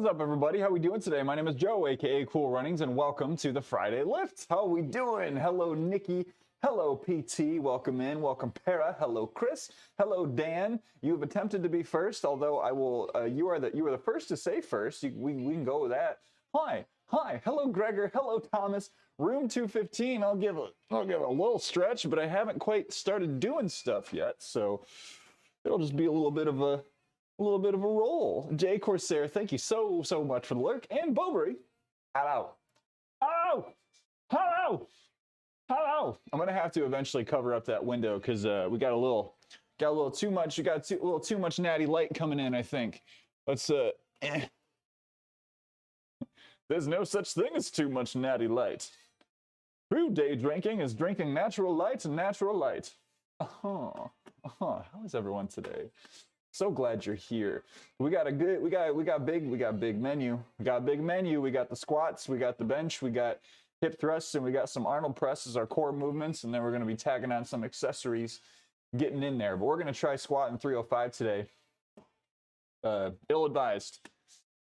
What's up, everybody? How we doing today? My name is Joe, aka Cool Runnings, and welcome to the Friday Lift. How we doing? Hello, Nikki. Hello, PT. Welcome in. Welcome, Para. Hello, Chris. Hello, Dan. You have attempted to be first, although I will. You are the first to say first. We can go with that. Hi. Hello, Gregor. Hello, Thomas. Room 215. I'll give a little stretch, but I haven't quite started doing stuff yet, so it'll just be a little bit of a roll. Jay Corsair, thank you so much for the lurk. And Bowbury, hello. I'm gonna have to eventually cover up that window because we got a little too much. We got a little too much natty light coming in, I think. Let's There's no such thing as too much natty light. True day drinking is drinking natural light and natural light. How is everyone today? So glad you're here. We got big menu. We got a big menu. We got the squats, we got the bench, we got hip thrusts, and we got some Arnold presses, our core movements, and then we're gonna be tagging on some accessories, getting in there. But we're gonna try squatting 305 today. Ill-advised,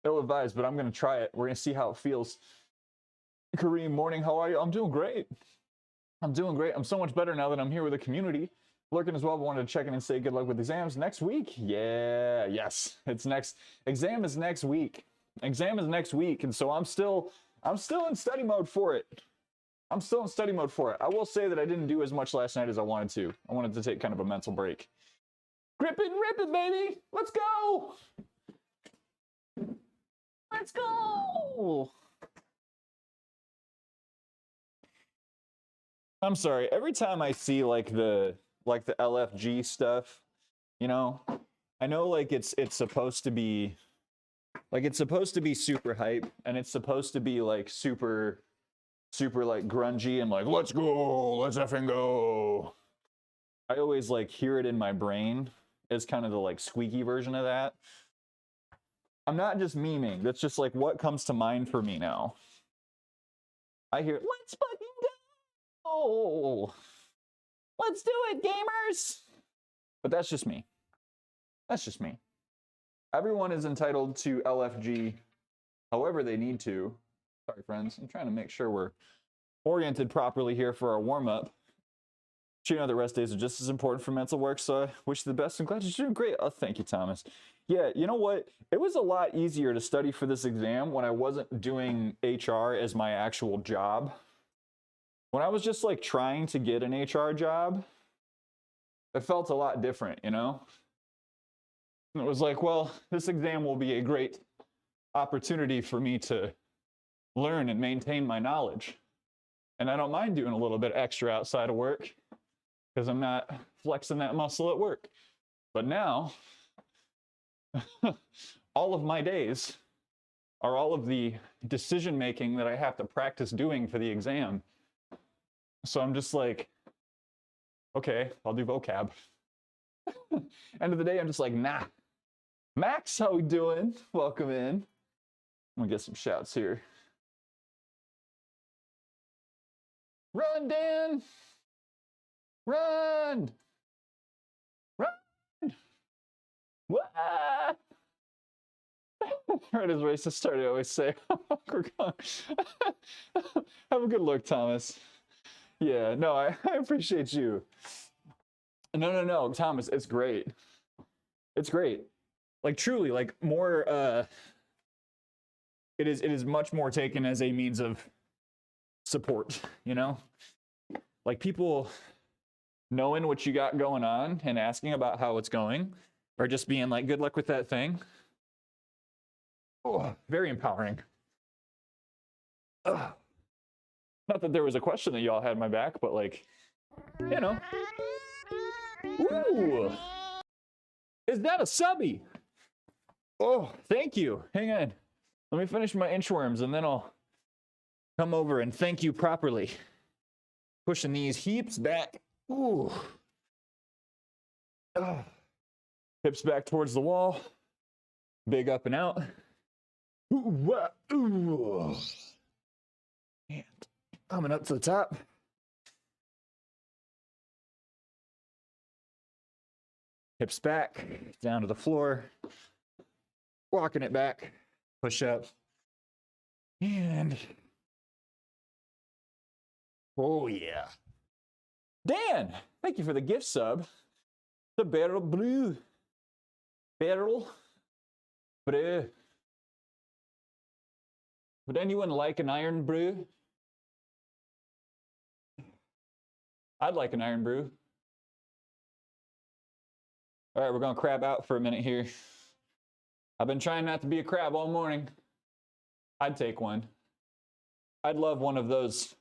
but I'm gonna try it. We're gonna see how it feels. Kareem, morning, how are you? I'm doing great. I'm so much better now that I'm here with the community. Lurking as well, but wanted to check in and say good luck with exams next week. Yes, it's next. Exam is next week, and so I'm still in study mode for it. I will say that I didn't do as much last night as I wanted to. I wanted to take kind of a mental break. Grip it and rip it, baby. Let's go. I'm sorry. Every time I see like the LFG stuff, you know, I know like it's supposed to be super hype, and it's supposed to be like super like grungy and like let's effing go. I always like hear it in my brain as kind of the like squeaky version of that. I'm not just memeing. That's just like what comes to mind for me now. I hear let's fucking go. Let's do it, gamers! But that's just me. Everyone is entitled to LFG however they need to. Sorry, friends. I'm trying to make sure we're oriented properly here for our warm-up. You know that rest days are just as important for mental work, so I wish you the best. I'm glad you're doing great. Oh, thank you, Thomas. Yeah, you know what? It was a lot easier to study for this exam when I wasn't doing HR as my actual job. When I was just like trying to get an HR job, it felt a lot different, you know? And it was like, well, this exam will be a great opportunity for me to learn and maintain my knowledge. And I don't mind doing a little bit extra outside of work because I'm not flexing that muscle at work. But now, all of my days are all of the decision making that I have to practice doing for the exam. So I'm just like, okay, I'll do vocab. End of the day, I'm just like, nah. Max, how we doing? Welcome in. I'm gonna get some shouts here. Run, Dan! Run! What? Right as races start, I always say, have a good look, Thomas. Yeah, no, I appreciate you. No, Thomas, it's great. Like truly, like more it is much more taken as a means of support, you know? Like people knowing what you got going on and asking about how it's going, or just being like, good luck with that thing. Oh, very empowering. Ugh. Not that there was a question that y'all had my back, but like, you know. Ooh. Is that a subby? Oh, thank you. Hang on. Let me finish my inchworms and then I'll come over and thank you properly. Pushing these heaps back. Ooh. Oh. Hips back towards the wall. Big up and out. Ooh, ooh. And coming up to the top. Hips back, down to the floor. Walking it back. push up. And oh yeah. Dan, thank you for the gift sub. The barrel blue. Barrel. Brew. Would anyone like an iron brew? I'd like an iron brew. All right, we're going to crab out for a minute here. I've been trying not to be a crab all morning. I'd take one. I'd love one of those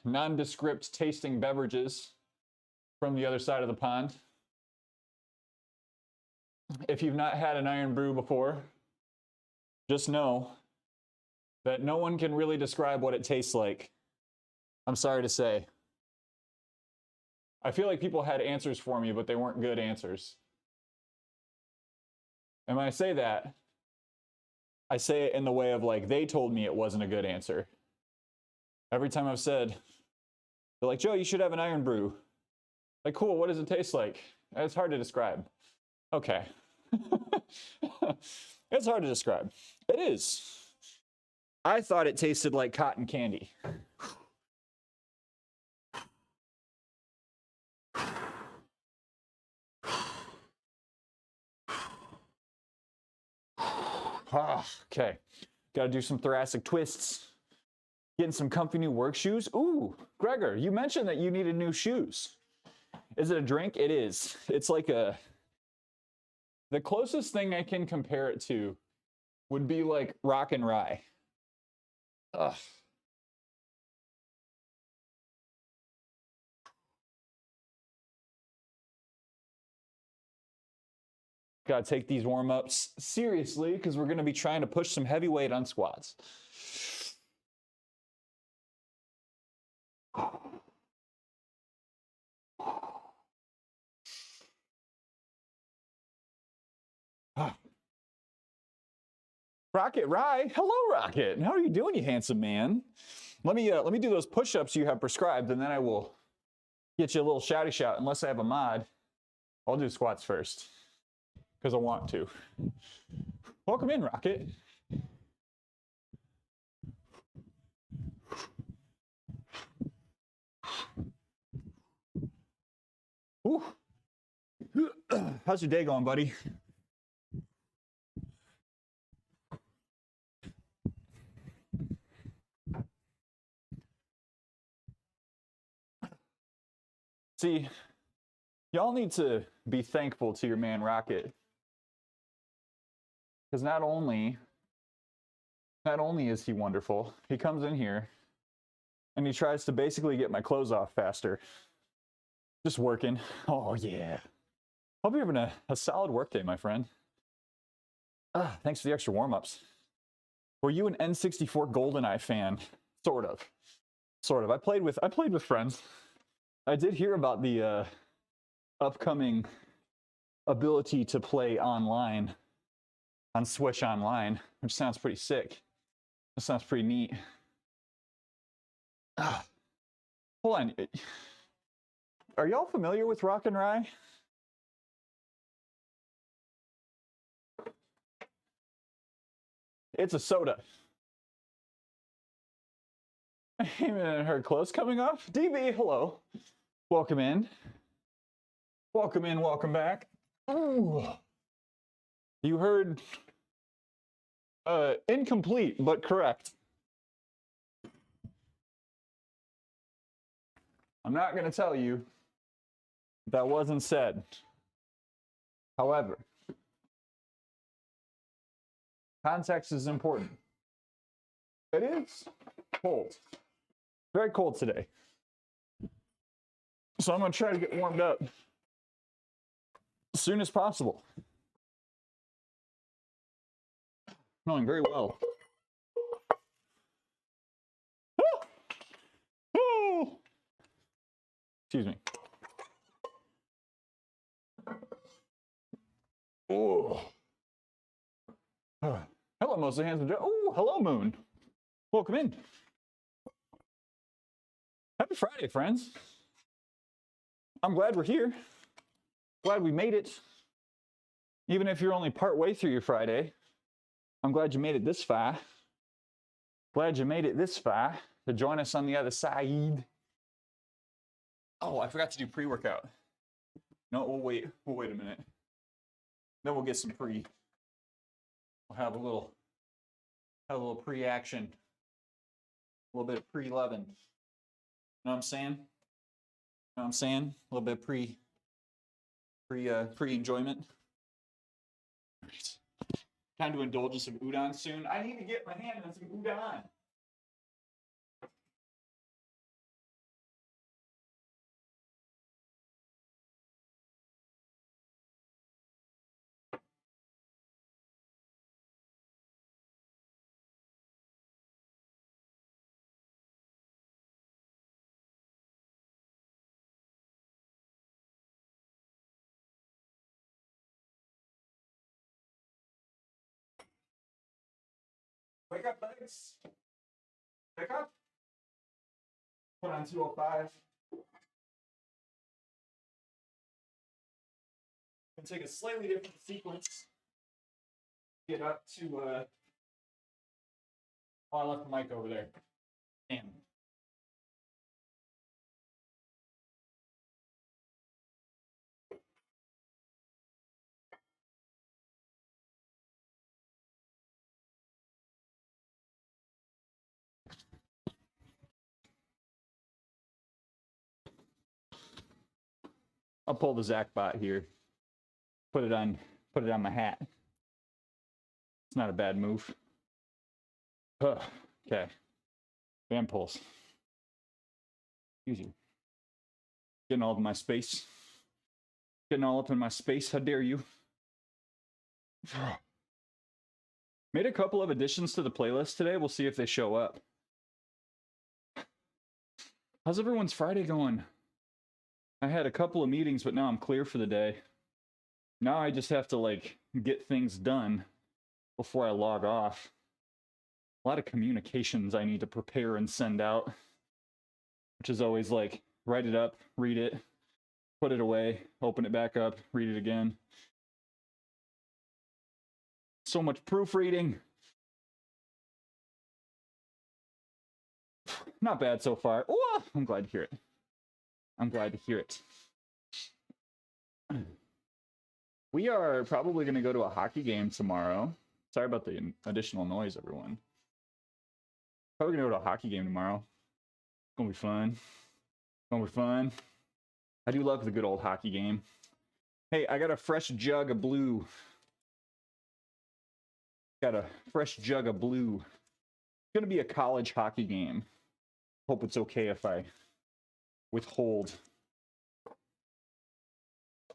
nondescript tasting beverages from the other side of the pond. If you've not had an iron brew before, just know that no one can really describe what it tastes like. I'm sorry to say. I feel like people had answers for me, but they weren't good answers. And when I say that, I say it in the way of like, they told me it wasn't a good answer. Every time I've said, they're like, Joe, you should have an iron brew. Like, cool, what does it taste like? It's hard to describe. Okay. It's hard to describe. It is. I thought it tasted like cotton candy. Okay, got to do some thoracic twists. Getting some comfy new work shoes. Ooh, Gregor, you mentioned that you needed new shoes. Is it a drink? It is. It's like the closest thing I can compare it to would be like Rock and Rye. Ugh. Got to take these warm-ups seriously because we're going to be trying to push some heavy weight on squats. Rocket Rye, hello Rocket. How are you doing, you handsome man? Let me do those push-ups you have prescribed, and then I will get you a little shouty shout. Unless I have a mod, I'll do squats first because I want to. Welcome in, Rocket. Ooh. How's your day going, buddy? See, y'all need to be thankful to your man Rocket. Because not only is he wonderful, he comes in here and he tries to basically get my clothes off faster. Just working. Oh, yeah. Hope you're having a solid work day, my friend. Thanks for the extra warm-ups. Were you an N64 GoldenEye fan? Sort of. I played with friends. I did hear about the upcoming ability to play online on Switch Online, which sounds pretty sick. That sounds pretty neat. Hold on. Are y'all familiar with Rock and Rye? It's a soda. Amen. Her clothes coming off. DB, hello. Welcome in. Welcome in, welcome back. Ooh. You heard incomplete, but correct. I'm not going to tell you that wasn't said. However, context is important. It is cold. Very cold today. So I'm going to try to get warmed up as soon as possible. Knowing very well. Oh! Excuse me. Oh. Hello, mostly handsome Joe. Oh, hello, Moon. Welcome in. Happy Friday, friends. I'm glad we're here. Glad we made it. Even if you're only part way through your Friday, I'm glad you made it this far. Glad you made it this far to join us on the other side. Oh, I forgot to do pre-workout. No, we'll wait. We'll wait a minute. Then we'll get some pre. We'll have a little pre-action. A little bit of pre-loving. Know what I'm saying? Know what I'm saying? A little bit of pre-enjoyment. All right. Time to indulge in some udon soon. I need to get my hand on some udon. Wake up, legs. Wake up. Put on 205. And take a slightly different sequence. Get up to oh, I left the mic over there. Damn. I'll pull the Zach bot here. Put it on my hat. It's not a bad move. Okay. Band pulse. Easy. Getting all of my space. Getting all up in my space. How dare you? Made a couple of additions to the playlist today. We'll see if they show up. How's everyone's Friday going? I had a couple of meetings, but now I'm clear for the day. Now I just have to, like, get things done before I log off. A lot of communications I need to prepare and send out, which is always like, write it up, read it, put it away, open it back up, read it again. So much proofreading. Not bad so far. Oh, I'm glad to hear it. I'm glad to hear it. We are probably going to go to a hockey game tomorrow. Sorry about the additional noise, everyone. Probably going to go to a hockey game tomorrow. It's going to be fun. It's going to be fun. I do love the good old hockey game. Hey, I got a fresh jug of blue. Got a fresh jug of blue. It's going to be a college hockey game. Hope it's okay if I withhold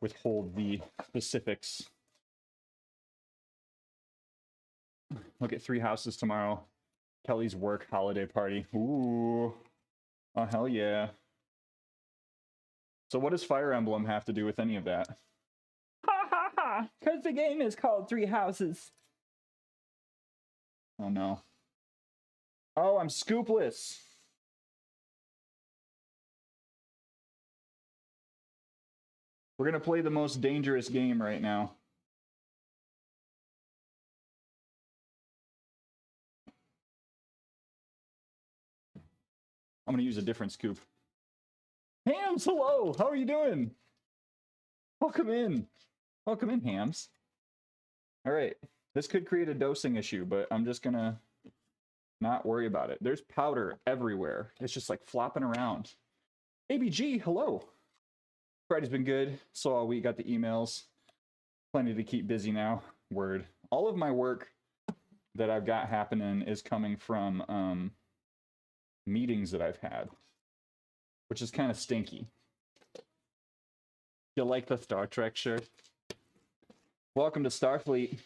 the specifics. Look at Three Houses tomorrow. Kelly's work holiday party. Ooh. Oh, hell yeah. So what does Fire Emblem have to do with any of that? Ha ha ha! Because the game is called Three Houses. Oh no. Oh, I'm scoopless. We're gonna play the most dangerous game right now. I'm gonna use a different scoop. Hams, hello! How are you doing? Welcome in. Welcome in, Hams. Alright. This could create a dosing issue, but I'm just gonna not worry about it. There's powder everywhere. It's just like flopping around. ABG, hello. Friday's been good. So all week, got the emails. Plenty to keep busy now. Word. All of my work that I've got happening is coming from meetings that I've had, which is kind of stinky. You like the Star Trek shirt? Welcome to Starfleet.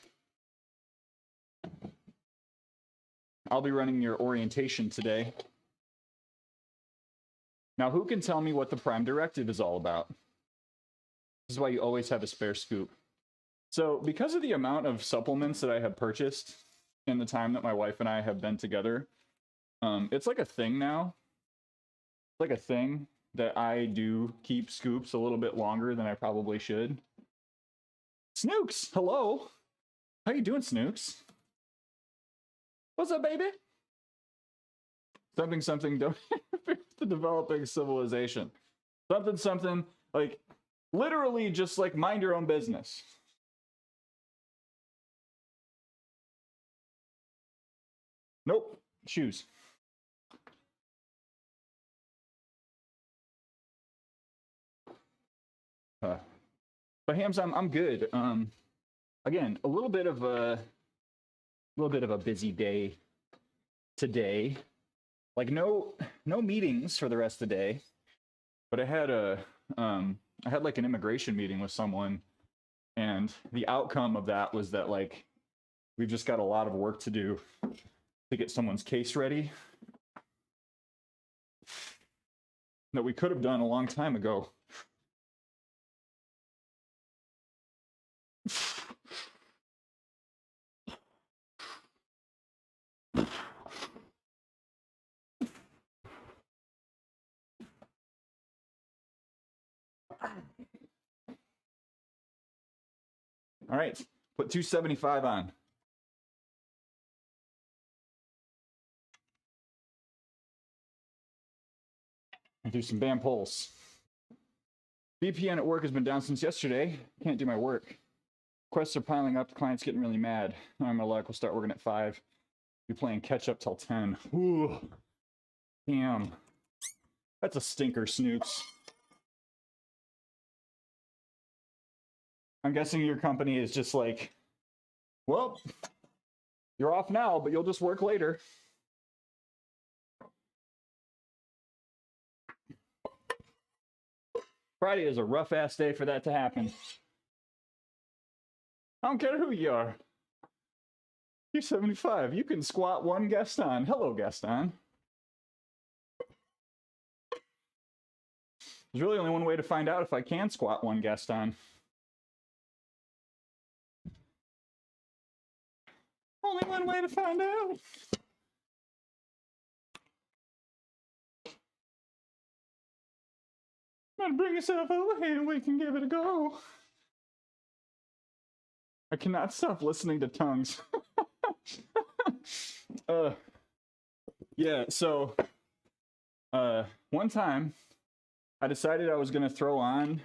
I'll be running your orientation today. Now, who can tell me what the Prime Directive is all about? This is why you always have a spare scoop. So, because of the amount of supplements that I have purchased in the time that my wife and I have been together, it's like a thing now. It's like a thing that I do keep scoops a little bit longer than I probably should. Snooks, hello. How you doing, Snooks? What's up, baby? Something, something, don't the developing civilization. Something, something, like, literally just, like, mind your own business. Nope. Shoes. But Hams, I'm good. Again, a little bit of a busy day today. Like no meetings for the rest of the day. But I had like an immigration meeting with someone, and the outcome of that was that like we've just got a lot of work to do to get someone's case ready that we could have done a long time ago. All right, put 275 on. And do some bam pulls. VPN at work has been down since yesterday. Can't do my work. Requests are piling up. The client's getting really mad. I'm my luck. We'll start working at 5. Be playing catch up till 10. Ooh. Damn. That's a stinker, Snoops. I'm guessing your company is just like, well, you're off now, but you'll just work later. Friday is a rough-ass day for that to happen. I don't care who you are. You're 75. You can squat one Gaston. Hello, Gaston. There's really only one way to find out if I can squat one Gaston. Only one way to find out. Better bring yourself over here and we can give it a go. I cannot stop listening to tongues. Yeah, so one time I decided I was gonna throw on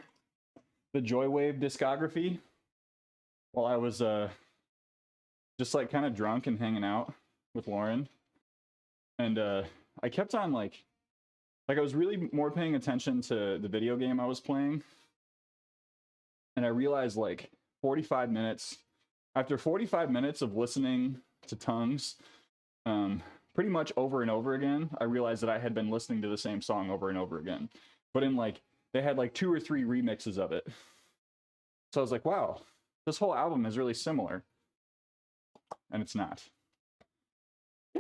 the Joywave discography while I was just like kind of drunk and hanging out with Lauren. And I kept on like I was really more paying attention to the video game I was playing. And I realized like 45 minutes, after 45 minutes of listening to tongues, pretty much over and over again, I realized that I had been listening to the same song over and over again. But in like, they had like 2 or 3 remixes of it. So I was like, wow, this whole album is really similar. And it's not.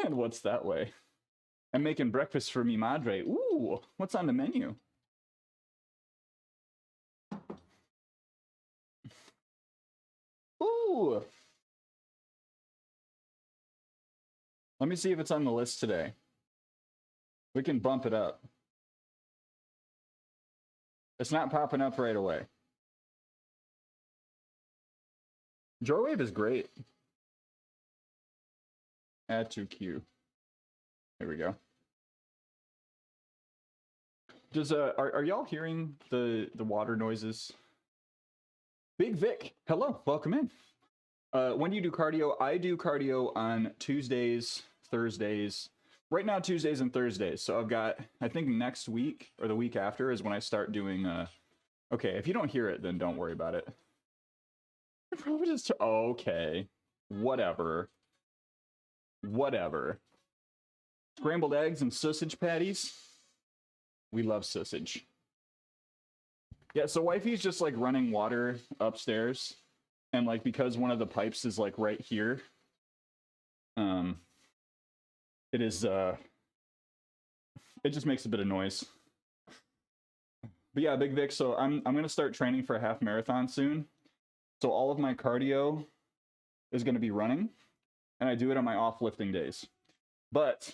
And what's that way? I'm making breakfast for mi madre. Ooh, what's on the menu? Ooh. Let me see if it's on the list today. We can bump it up. It's not popping up right away. Joywave is great. Add to queue. There we go. Does are y'all hearing the water noises? Big Vic, hello, welcome in. When do you do cardio? I do cardio on Tuesdays, Thursdays. Right now, Tuesdays and Thursdays. So I've got, I think next week or the week after is when I start doing. Okay, if you don't hear it, then don't worry about it. You're probably just okay, whatever. Whatever. Scrambled eggs and sausage patties. We love sausage. Yeah, so wifey's just like running water upstairs, and like because one of the pipes is like right here, it is it just makes a bit of noise. But yeah, Big Vic, so I'm gonna start training for a half marathon soon. So all of my cardio is gonna be running, and I do it on my off lifting days. But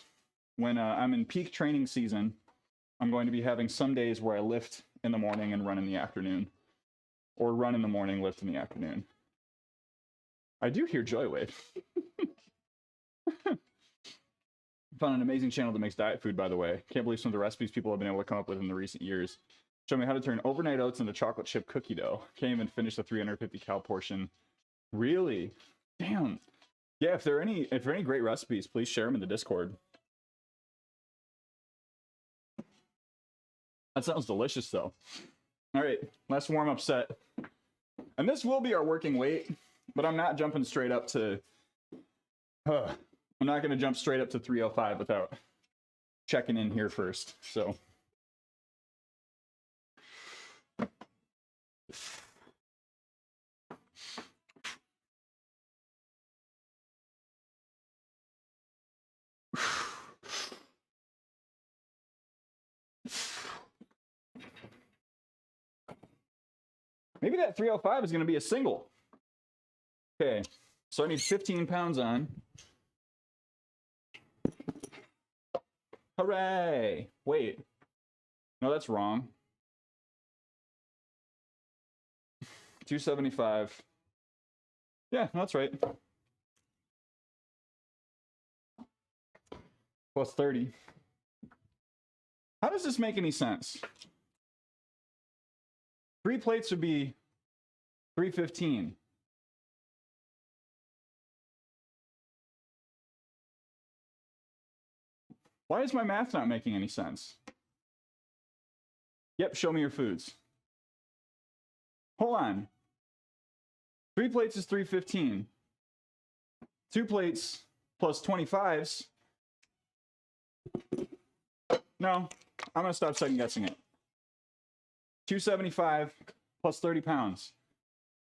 when I'm in peak training season, I'm going to be having some days where I lift in the morning and run in the afternoon. Or run in the morning, lift in the afternoon. I do hear Joywave. Found an amazing channel that makes diet food, by the way. Can't believe some of the recipes people have been able to come up with in the recent years. Show me how to turn overnight oats into chocolate chip cookie dough. Can't even finish the 350 cal portion. Really? Damn. Yeah, if there are any great recipes, please share them in the Discord. That sounds delicious, though. All right, last warm-up set. And this will be our working weight, but I'm not jumping straight up to... I'm not going to jump straight up to 305 without checking in here first, so... Maybe that 305 is going to be a single. Okay, so I need 15 pounds on. Hooray! Wait. No, that's wrong. 275. Yeah, that's right. Plus 30. How does this make any sense? 3 plates would be 315. Why is my math not making any sense? Yep, show me your foods. Hold on. 3 plates is 315. 2 plates plus 25s. No, I'm going to stop second guessing it. 275 plus 30 pounds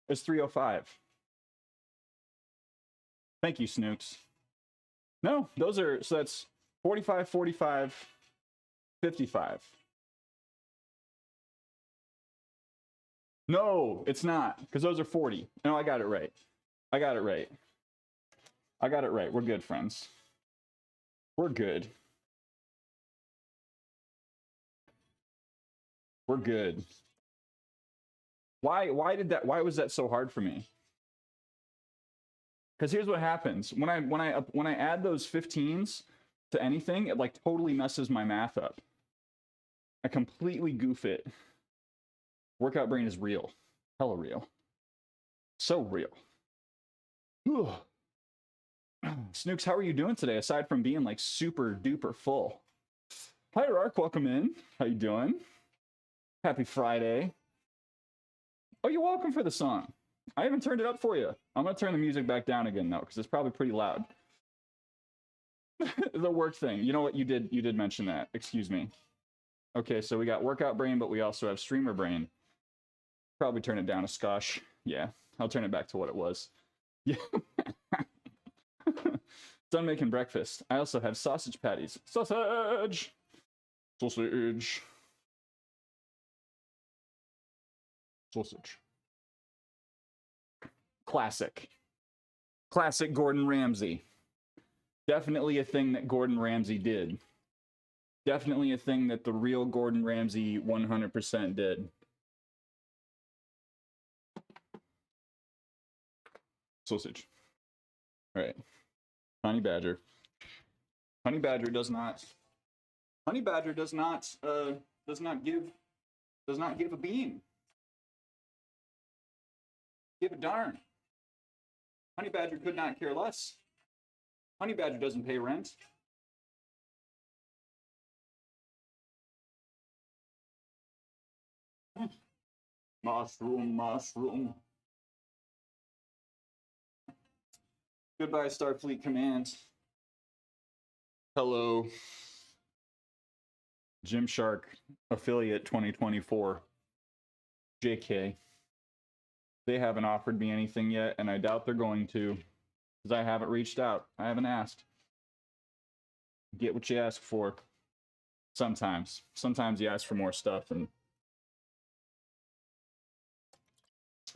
is 305. Thank you, Snooks. No, those are, so that's 45, 45, 55. No, it's not, because those are 40. No, I got it right. I got it right. I got it right. We're good, friends. We're good. We're good. Why was that so hard for me? Because here's what happens. When I add those 15s to anything, it like totally messes my math up. I completely goof it. Workout brain is real. Hella real. So real. Ugh. Snooks, how are you doing today, aside from being like super duper full? Hierarch, welcome in. How you doing? Happy Friday. Oh, you're welcome for the song. I haven't turned it up for you. I'm going to turn the music back down again, though, because it's probably pretty loud. The work thing. You know what? You did mention that. Excuse me. Okay, so we got workout brain, but we also have streamer brain. Probably turn it down a skosh. Yeah, I'll turn it back to what it was. Yeah. Done making breakfast. I also have sausage patties. Sausage! Sausage. Sausage. Classic. Classic Gordon Ramsay. Definitely a thing that Gordon Ramsay did. Definitely a thing that the real Gordon Ramsay 100% did. Sausage. All right. Honey Badger. Honey Badger does not give a bean. Give a darn. Honey Badger could not care less. Honey Badger doesn't pay rent. Mushroom, mushroom. Goodbye, Starfleet Command. Hello. Gymshark affiliate 2024. JK. They haven't offered me anything yet, and I doubt they're going to, because I haven't reached out. I haven't asked. Get what you ask for. Sometimes. Sometimes you ask for more stuff, and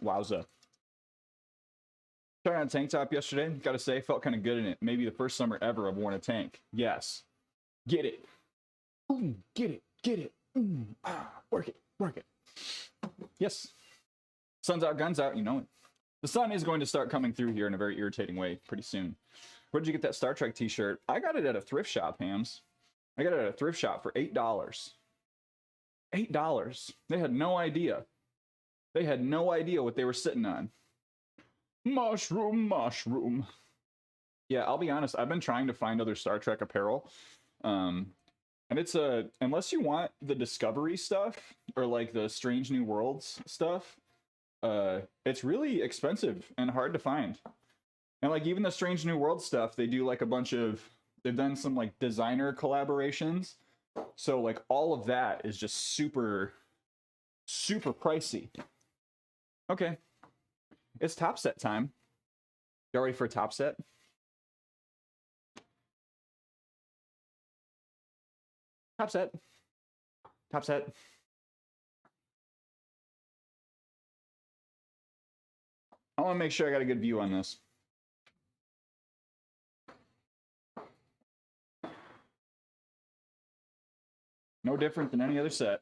wowza. Tried on a tank top yesterday. Gotta say, felt kind of good in it. Maybe the first summer ever I've worn a tank. Yes. Get it. Ooh, get it. Get it. Work it. Work it. Yes. Sun's out, guns out, you know it. The sun is going to start coming through here in a very irritating way pretty soon. Where'd you get that Star Trek t-shirt? I got it at a thrift shop, Hams. I got it at a thrift shop for $8. $8. They had no idea. They had no idea what they were sitting on. Mushroom, mushroom. Yeah, I'll be honest. I've been trying to find other Star Trek apparel. And it's unless you want the Discovery stuff or like the Strange New Worlds stuff, it's really expensive and hard to find. And like even the Strange New World stuff, they do like a bunch of, they've done some like designer collaborations. So like all of that is just super, super pricey. Okay. It's Top Set time. Y'all ready for a Top Set? Top Set. Top Set. I want to make sure I got a good view on this. No different than any other set.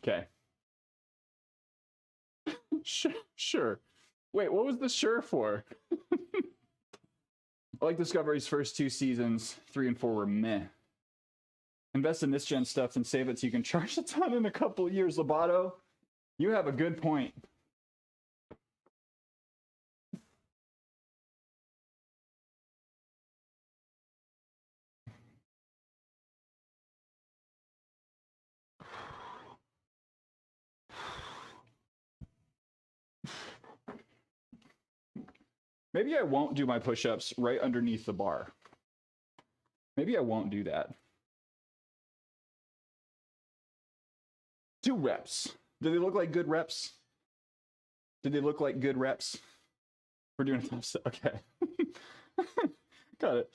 Okay. Sure. Wait, what was the sure for? I like Discovery's first 2 seasons. 3 and 4 were meh. Invest in this gen stuff and save it so you can charge a ton in a couple of years. Lobato, you have a good point. Maybe I won't do my push-ups right underneath the bar. Maybe I won't do that. 2 reps. Do they look like good reps? Did they look like good reps? We're doing a top set. Okay. Got it.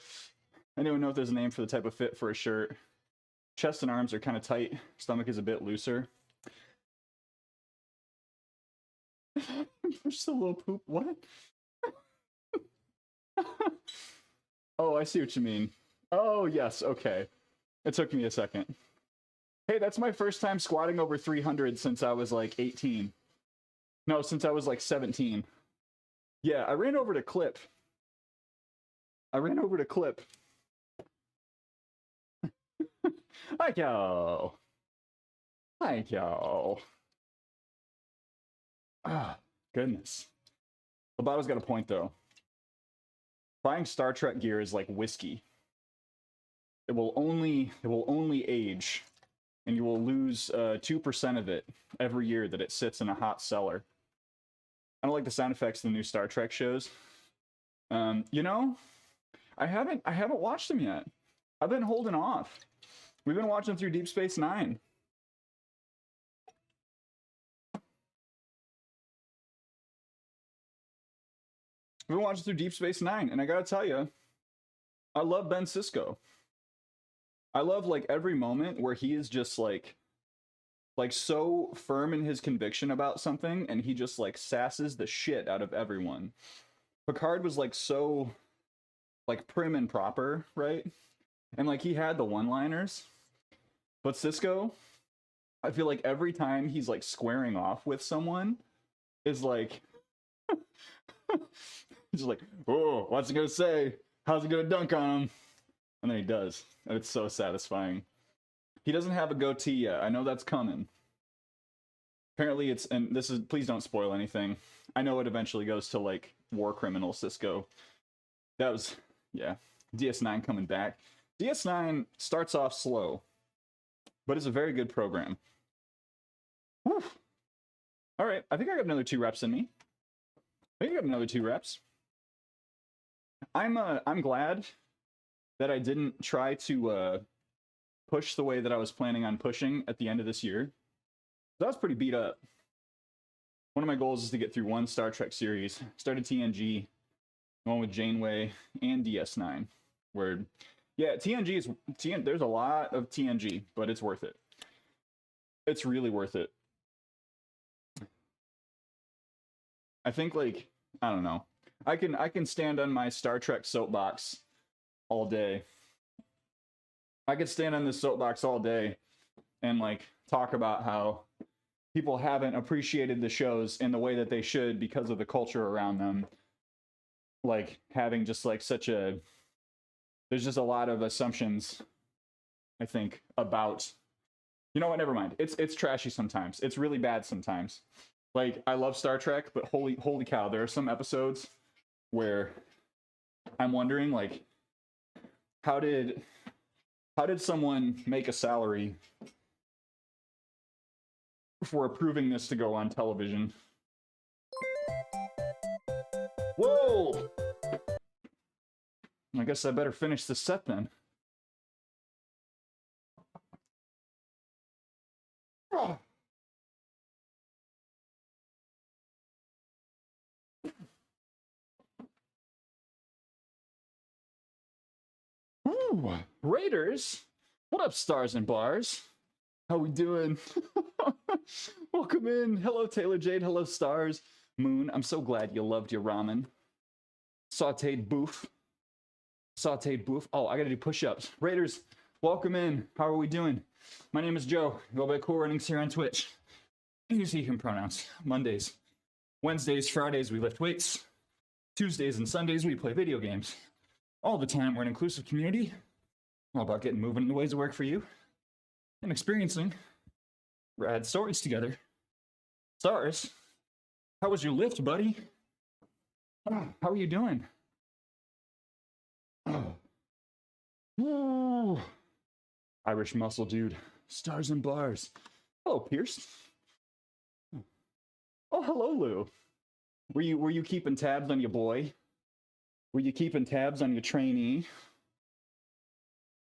Anyone know if there's a name for the type of fit for a shirt? Chest and arms are kind of tight. Stomach is a bit looser. Just a little poop. What? Oh, I see what you mean. Oh, yes. Okay. It took me a second. Hey, that's my first time squatting over 300 since I was like 18. No, since I was like 17. Yeah, I ran over to Clip. Thank you. Thank you. Ah, goodness. Lobato's got a point, though. Buying Star Trek gear is like whiskey. It will only age, and you will lose 2% of it every year that it sits in a hot cellar. I don't like the sound effects of the new Star Trek shows. You know, I haven't watched them yet. I've been holding off. We've been watching through Deep Space Nine. We've been watching through Deep Space Nine, and I gotta tell you, I love Ben Sisko. I love like every moment where he is just like so firm in his conviction about something, and he just like sasses the shit out of everyone. Picard was like so like prim and proper, right? And like he had the one-liners. But Sisko, I feel like every time he's like squaring off with someone is like he's like, oh, what's he gonna say? How's he gonna dunk on him? And then he does. And it's so satisfying. He doesn't have a goatee yet. I know that's coming. Apparently it's, and this is, please don't spoil anything. I know it eventually goes to like war criminal Sisko. That was, yeah. DS9 coming back. DS9 starts off slow, but it's a very good program. Whew. All right, I think I got another 2 reps in me. I think I got another 2 reps. I'm glad that I didn't try to push the way that I was planning on pushing at the end of this year. So I was pretty beat up. One of my goals is to get through 1 Star Trek series. Started TNG, one with Janeway, and DS9, where Yeah, TNG is there's a lot of TNG, but it's worth it. It's really worth it. I think like I don't know. I can stand on my Star Trek soapbox all day. I could stand on this soapbox all day and like talk about how people haven't appreciated the shows in the way that they should because of the culture around them. Like having just like such a there's just a lot of assumptions, I think, about you know what, never mind. It's trashy sometimes. It's really bad sometimes. Like I love Star Trek, but holy cow, there are some episodes where I'm wondering like how did someone make a salary for approving this to go on television? Whoa! I guess I better finish this set then. Oh. Ooh, Raiders. What up, stars and bars? How we doing? Welcome in. Hello, Taylor Jade. Hello, stars. Moon, I'm so glad you loved your ramen. Sauteed boof. Sauteed boof. Oh, I gotta do push-ups. Raiders, welcome in. How are we doing? My name is Joe. Go by Cool Runnings here on Twitch. Use he, him pronouns. Mondays, Wednesdays, Fridays, we lift weights. Tuesdays and Sundays, we play video games. All the time, we're an inclusive community. All about getting moving in the ways that work for you. And experiencing rad stories together. Stars, how was your lift, buddy? How are you doing? Ooh. Irish muscle dude. Stars and bars. Hello, Pierce. Oh, hello, Lou. Were you keeping tabs on your boy? Were you keeping tabs on your trainee?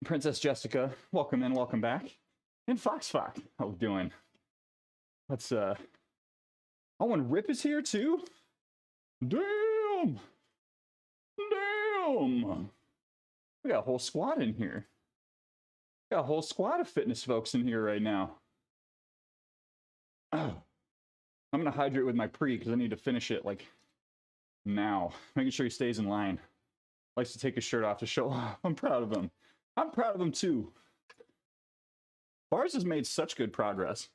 Princess Jessica, welcome in, welcome back. And Fox, how we doing? Let's oh, and Rip is here too? Damn! Damn! We got a whole squad in here. We got a whole squad of fitness folks in here right now. Oh. I'm gonna hydrate with my pre because I need to finish it like now. Making sure he stays in line. Likes to take his shirt off to show off. I'm proud of him. I'm proud of him too. Bars has made such good progress.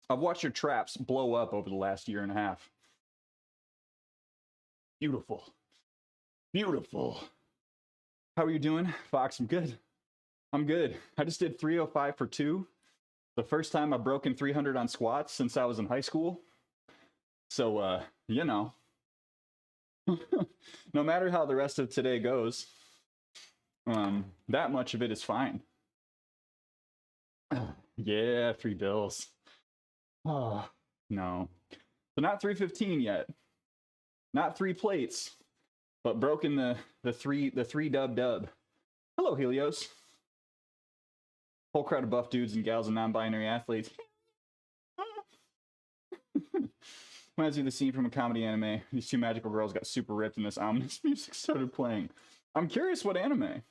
I've watched your traps blow up over the last year and a half. Beautiful. Beautiful. How are you doing? Fox, I'm good. I'm good. I just did 305 for 2. The first time I've broken 300 on squats since I was in high school. So, you know. No matter how the rest of today goes, that much of it is fine. Yeah, 3 bills. Oh, no. So not 315 yet. Not 3 plates, but broken the three dub. Hello, Helios. Whole crowd of buff dudes and gals and non-binary athletes. Reminds me of the scene from a comedy anime. These 2 magical girls got super ripped and this ominous music started playing. I'm curious what anime.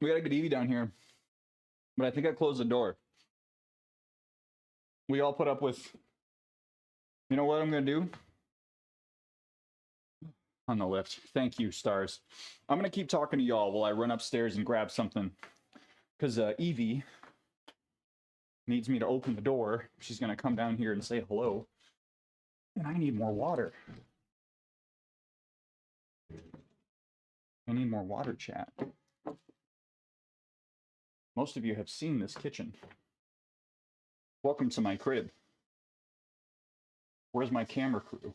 We got a good Eevee down here, but I think I closed the door. We all put up with, you know what I'm going to do? On the lift. Thank you, stars. I'm going to keep talking to y'all while I run upstairs and grab something. Because Eevee needs me to open the door. She's going to come down here and say hello. And I need more water. I need more water, chat. Most of you have seen this kitchen. Welcome to my crib. Where's my camera crew?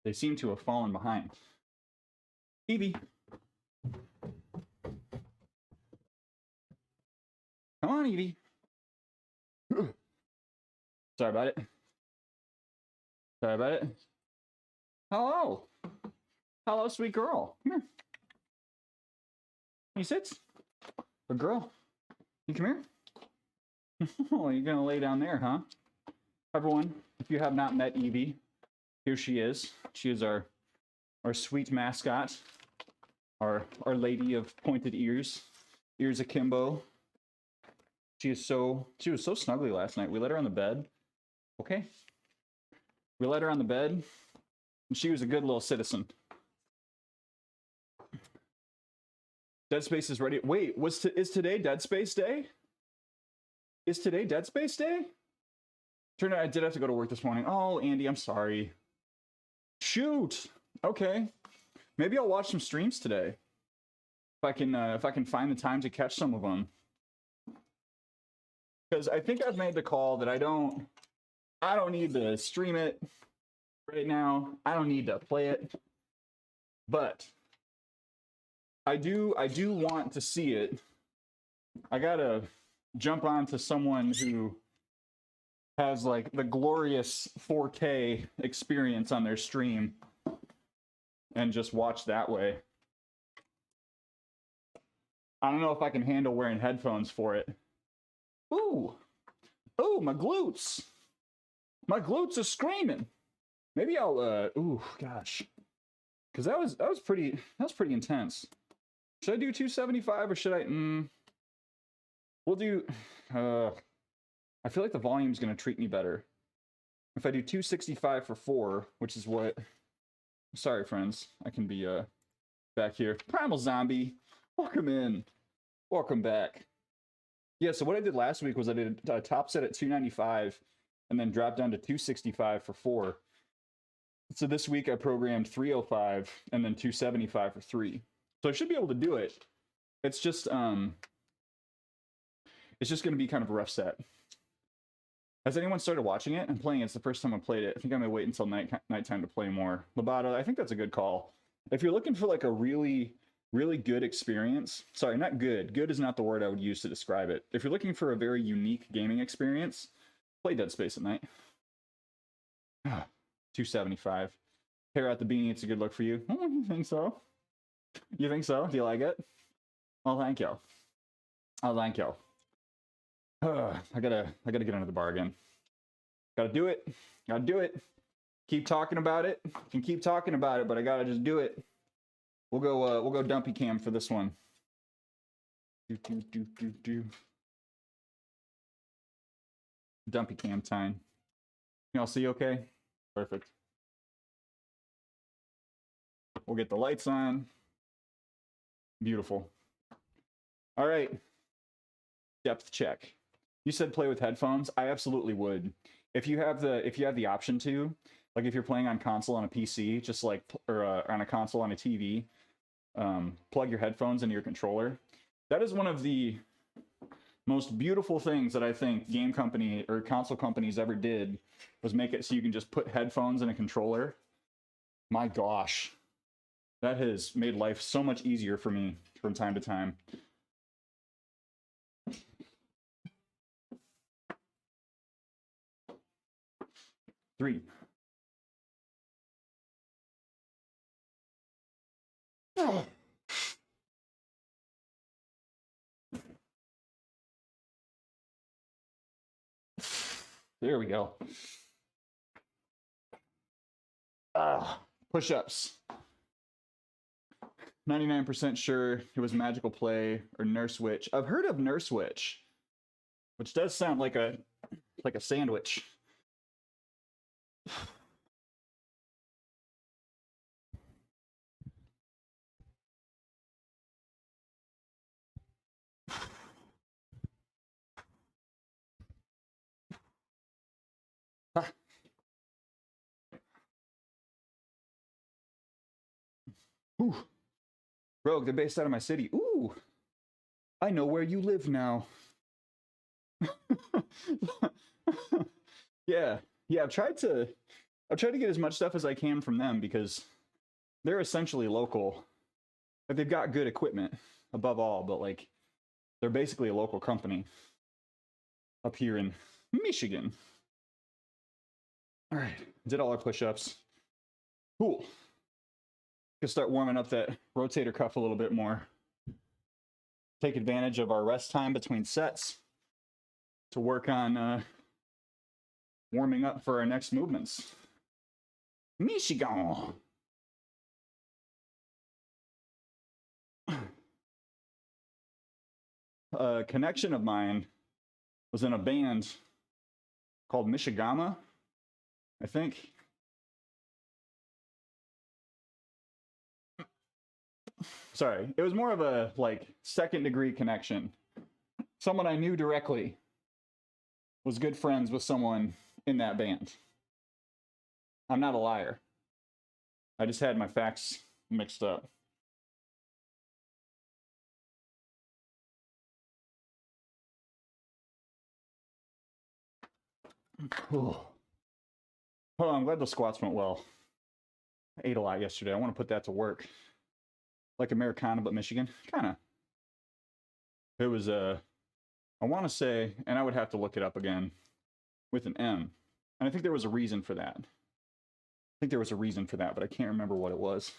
They seem to have fallen behind. Eevee. Come on, Eevee. Sorry about it. Sorry about it. Hello. Hello, sweet girl. Come here. You sit. Good girl. You come here. Oh, you're gonna lay down there, huh? Everyone, if you have not met Evie, here she is. She is our sweet mascot, our lady of pointed ears, ears akimbo. She was so snuggly last night. We let her on the bed. Okay. We let her on the bed, and she was a good little citizen. Dead Space is ready. Wait, is today Dead Space Day? Is today Dead Space Day? Turned out I did have to go to work this morning. Oh, Andy, I'm sorry. Shoot. Okay. Maybe I'll watch some streams today. If I can find the time to catch some of them. Because I think I've made the call that I don't need to stream it right now. I don't need to play it. But I do want to see it. I gotta jump on to someone who has like the glorious 4K experience on their stream and just watch that way. I don't know if I can handle wearing headphones for it. Ooh, my glutes. My glutes are screaming. Maybe I'll ooh, gosh. Cuz that was pretty intense. Should I do 275 or should I we'll do I feel like the volume's going to treat me better. If I do 265 for 4, which is what sorry friends, I can be back here. Primal Zombie, welcome in. Welcome back. Yeah, so what I did last week was I did a top set at 295 and then dropped down to 265 for 4. So this week I programmed 305 and then 275 for 3. So I should be able to do it. It's just going to be kind of a rough set. Has anyone started watching it? I'm playing it. It's the first time I played it. I think I may wait until nighttime to play more. Lobato, I think that's a good call. If you're looking for like a really good experience, sorry, not good. Good is not the word I would use to describe it. If you're looking for a very unique gaming experience, play Dead Space at night. 275. Hair out the beanie, it's a good look for you. You think so? You think so? Do you like it? Oh, thank you. Oh, thank you. I gotta get under the bar again. Gotta do it. Gotta do it. Keep talking about it. Can keep talking about it, but I gotta just do it. We'll go dumpy cam for this one. Dumpy cam time. Y'all see okay? Perfect. We'll get the lights on. Beautiful. All right. Depth check. You said play with headphones. I absolutely would. If you have the option to, like if you're playing on console on a PC, just like or on a console on a TV, plug your headphones into your controller. That is one of the most beautiful things that I think game company or console companies ever did, was make it so you can just put headphones in a controller. My gosh, that has made life so much easier for me from time to time. Three. Oh. There we go. Push-ups. 99% sure it was Magical Play or Nurse Witch. I've heard of Nurse Witch, which does sound like a sandwich. Ooh. Rogue, they're based out of my city. Ooh. I know where you live now. Yeah. I've tried to get as much stuff as I can from them because they're essentially local. But they've got good equipment above all, but like they're basically a local company up here in Michigan. All right, did all our push-ups. Cool. Gonna start warming up that rotator cuff a little bit more. Take advantage of our rest time between sets to work on warming up for our next movements. Michigan. A connection of mine was in a band called Michigama, I think. Sorry, it was more of a like second degree connection. Someone I knew directly was good friends with someone in that band. I'm not a liar. I just had my facts mixed up. Hold on, I'm glad the squats went well. I ate a lot yesterday. I want to put that to work. Like Americana, but Michigan. Kind of. It was, I want to say, and I would have to look it up again, with an M. And I think there was a reason for that. But I can't remember what it was.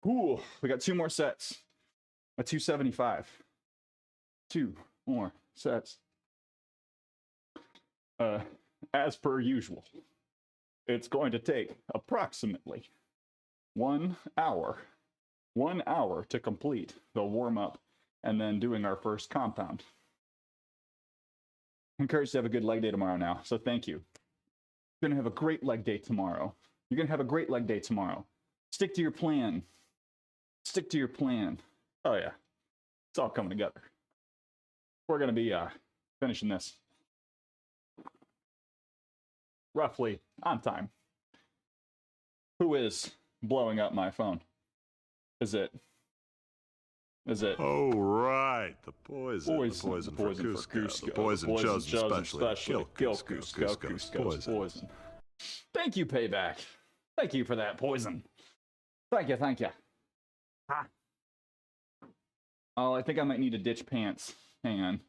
Ooh, we got 2 more sets. A 275. 2 more sets. As per usual, it's going to take approximately 1 hour. 1 hour to complete the warm-up and then doing our first compound. I'm encouraged to have a good leg day tomorrow now, so thank you. You're going to have a great leg day tomorrow. Stick to your plan. Oh yeah, it's all coming together. We're going to be finishing this roughly on time. Who is blowing up my phone? Is it? Oh, right. The poison for Cusco. The poison chosen especially to kill Cusco's poison. Thank you, Payback. Thank you for that poison. Thank you. Ha. Oh, I think I might need to ditch pants. Hang on.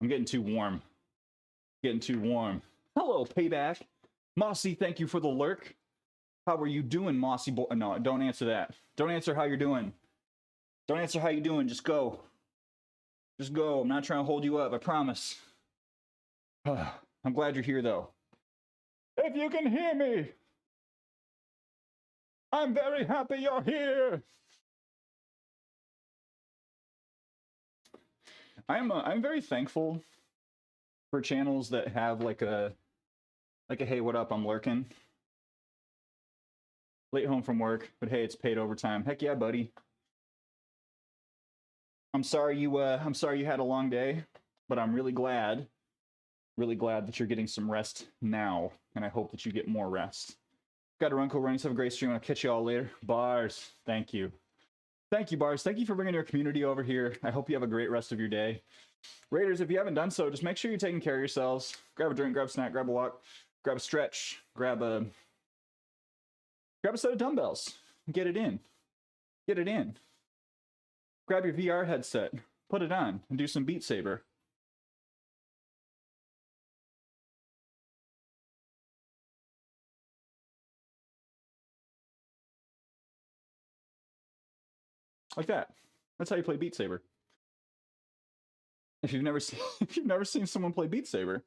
I'm getting too warm. Hello, Payback. Mossy, thank you for the lurk. How are you doing, Mossy boy? No, don't answer that. Don't answer how you're doing. Just go. I'm not trying to hold you up, I promise. I'm glad you're here, though. If you can hear me, I'm very happy you're here. I'm very thankful for channels that have like a hey, what up, I'm lurking. Late home from work, but hey, it's paid overtime. Heck yeah, buddy. I'm sorry you had a long day, but I'm really glad that you're getting some rest now, and I hope that you get more rest. Got to run, cool running. Have a great stream. I'll catch you all later. Bars, thank you, Bars. Thank you for bringing your community over here. I hope you have a great rest of your day. Raiders, if you haven't done so, just make sure you're taking care of yourselves. Grab a drink, grab a snack, grab a walk, grab a stretch, grab a set of dumbbells. Get it in. Grab your VR headset, put it on, and do some Beat Saber. Like that. That's how you play Beat Saber. If you've never seen someone play Beat Saber,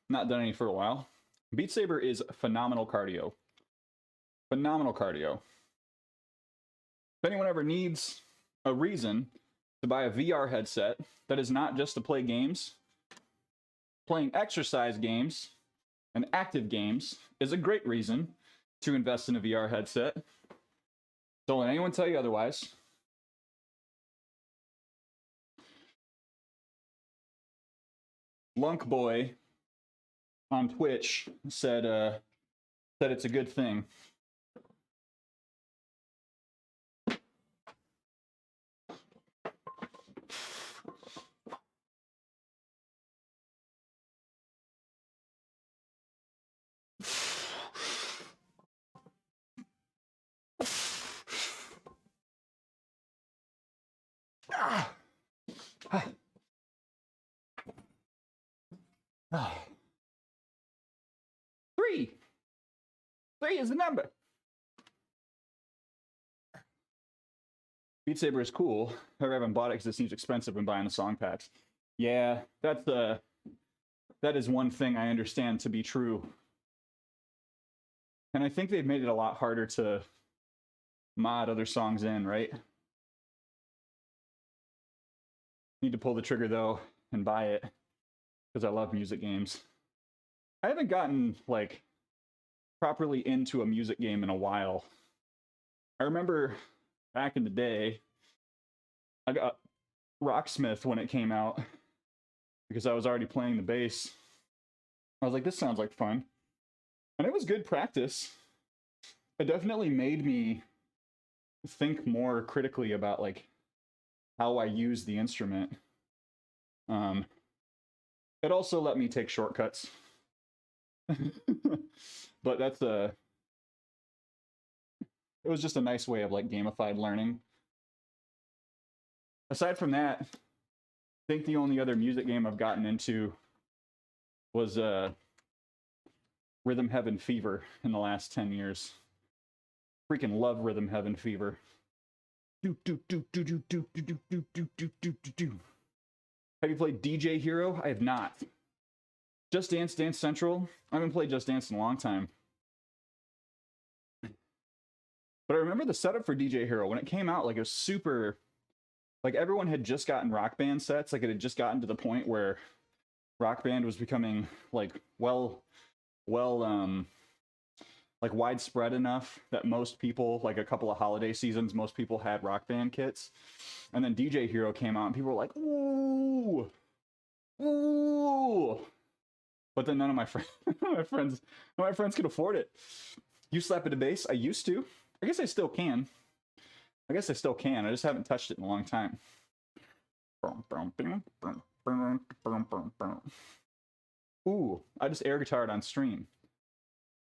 not done any for a while. Beat Saber is phenomenal cardio. If anyone ever needs a reason to buy a VR headset that is not just to play games, playing exercise games and active games is a great reason to invest in a VR headset. Don't let anyone tell you otherwise. Lunkboy on Twitch said it's a good thing. Three is the number. Beat Saber is cool. However, I haven't bought it because it seems expensive when buying the song packs. Yeah, that's That is one thing I understand to be true. And I think they've made it a lot harder to mod other songs in, right? Need to pull the trigger though and buy it because I love music games. I haven't gotten like properly into a music game in a while. I remember back in the day, I got Rocksmith when it came out because I was already playing the bass. I was like, this sounds like fun. And it was good practice. It definitely made me think more critically about like how I use the instrument. It also let me take shortcuts. But that's it was just a nice way of like gamified learning. Aside from that, I think the only other music game I've gotten into was Rhythm Heaven Fever in the last 10 years. Freaking love Rhythm Heaven Fever. Have you played DJ Hero? I have not. Just Dance, Dance Central? I haven't played Just Dance in a long time. But I remember the setup for DJ Hero when it came out, like it was super, like everyone had just gotten Rock Band sets. Like it had just gotten to the point where Rock Band was becoming like like widespread enough that most people, like a couple of holiday seasons, most people had Rock Band kits. And then DJ Hero came out and people were like, ooh, ooh. But then none of my friends could afford it. You slap at a bass? I used to. I guess I still can. I just haven't touched it in a long time. Ooh, I just air guitared on stream.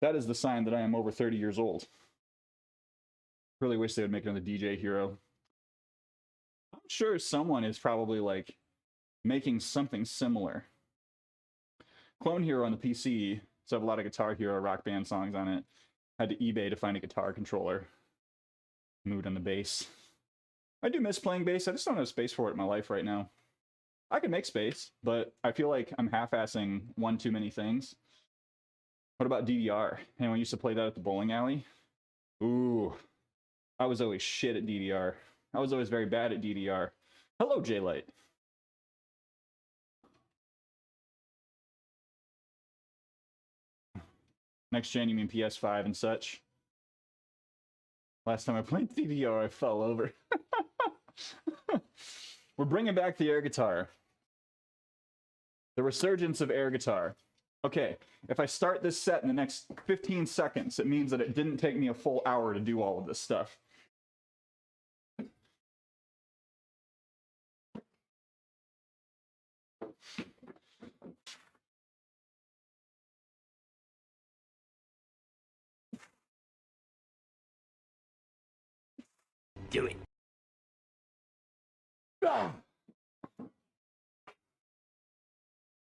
That is the sign that I am over 30 years old. Really wish they would make another DJ Hero. I'm sure someone is probably like making something similar. Clone Hero on the PC, so I have a lot of Guitar Hero Rock Band songs on it. Had to eBay to find a guitar controller. Moved on the bass. I do miss playing bass. I just don't have space for it in my life right now. I can make space, but I feel like I'm half-assing one too many things. What about DDR? Anyone used to play that at the bowling alley? Ooh, I was always shit at DDR. I was always very bad at DDR. Hello, J-Light. Next gen, you mean PS5 and such? Last time I played DDR, I fell over. We're bringing back the air guitar. The resurgence of air guitar. Okay, if I start this set in the next 15 seconds, it means that it didn't take me a full hour to do all of this stuff. Do it. Ah.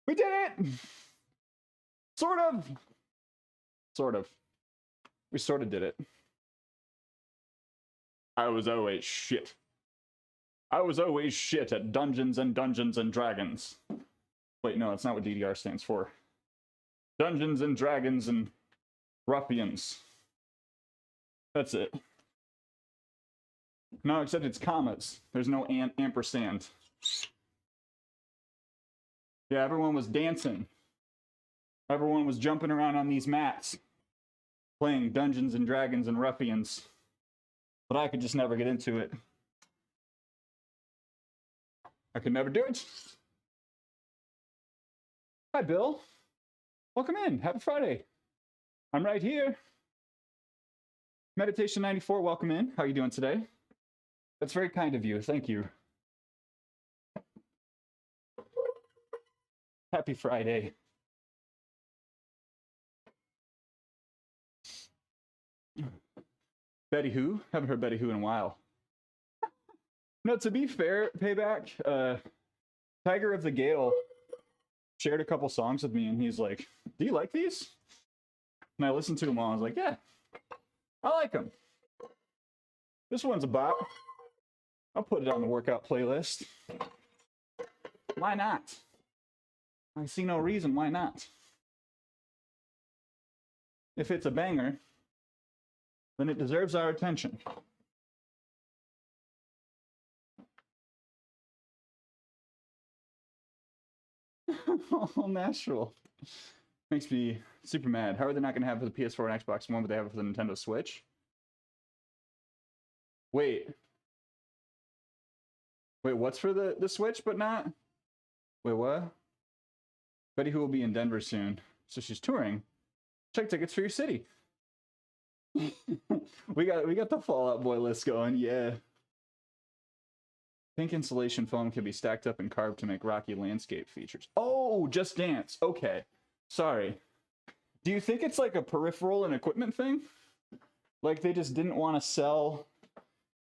We did it! Sort of. Sort of. We sort of did it. I was always shit. I was always shit at Dungeons and Dungeons and Dragons. Wait, no, that's not what DDR stands for. Dungeons and Dragons and Ruffians. That's it. No, except it's commas. There's no ampersand. Yeah, everyone was dancing. Everyone was jumping around on these mats, playing Dungeons and Dragons and Ruffians. But I could just never get into it. I could never do it. Hi, Bill. Welcome in. Happy Friday. I'm right here. Meditation 94, welcome in. How are you doing today? That's very kind of you. Thank you. Happy Friday. Betty Who? Haven't heard Betty Who in a while. No, to be fair, Payback, Tiger of the Gale shared a couple songs with me, and he's like, do you like these? And I listened to them all, I was like, yeah, I like them. This one's a bop. I'll put it on the workout playlist. Why not? I see no reason why not. If it's a banger, then it deserves our attention. All natural. Makes me super mad. How are they not going to have it for the PS4 and Xbox One, but they have it for the Nintendo Switch? Wait. Wait, what's for the Switch, but not? Wait, what? Betty who will be in Denver soon. So she's touring. Check tickets for your city. we got the Fall Out Boy list going, yeah. Pink insulation foam can be stacked up and carved to make rocky landscape features. Oh, Just Dance. Okay. Sorry. Do you think it's like a peripheral and equipment thing? Like they just didn't want to sell,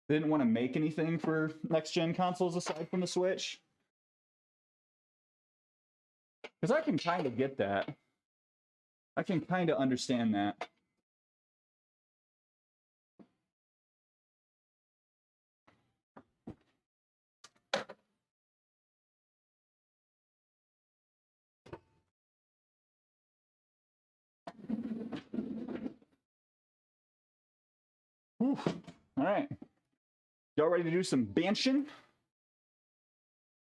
they didn't want to make anything for next-gen consoles aside from the Switch? Because I can kind of get that. I can kind of understand that. Whew. All right. Y'all ready to do some banshing?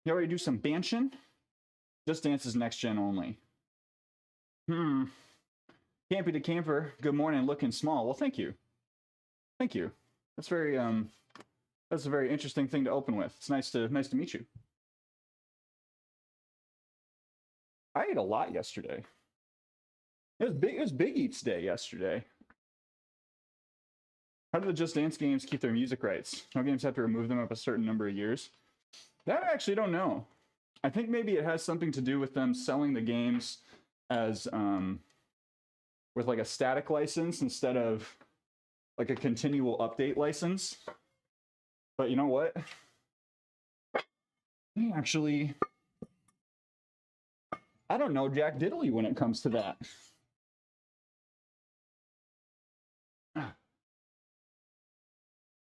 Y'all ready to do some banshing? Just Dance is next gen only. Campy the Camper, good morning, looking small. Well, thank you. Thank you. That's very that's a very interesting thing to open with. It's nice to meet you. I ate a lot yesterday. It was Big Eats Day yesterday. How do the Just Dance games keep their music rights? No games have to remove them up a certain number of years. That I actually don't know. I think maybe it has something to do with them selling the games as with like a static license instead of like a continual update license. But you know what? Actually, I don't know Jack Diddley when it comes to that.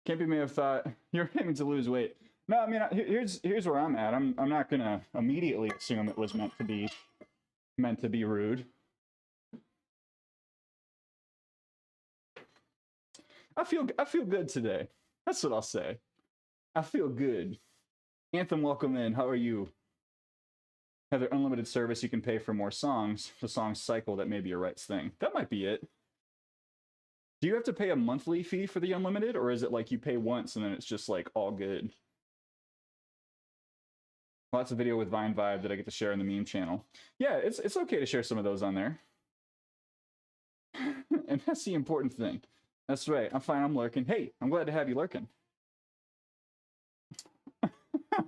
Campy may have thought you're aiming to lose weight. No, I mean here's where I'm at. I'm not gonna immediately assume it was meant to be rude. I feel good today. That's what I'll say. I feel good. Anthem, welcome in. How are you? Have their unlimited service, you can pay for more songs. The songs cycle, that may be your rights thing. That might be it. Do you have to pay a monthly fee for the unlimited, or is it like you pay once and then it's just like all good? Lots of video with Vine Vibe that I get to share in the meme channel. Yeah, it's okay to share some of those on there. And that's the important thing. That's right. I'm fine. I'm lurking. Hey, I'm glad to have you lurking.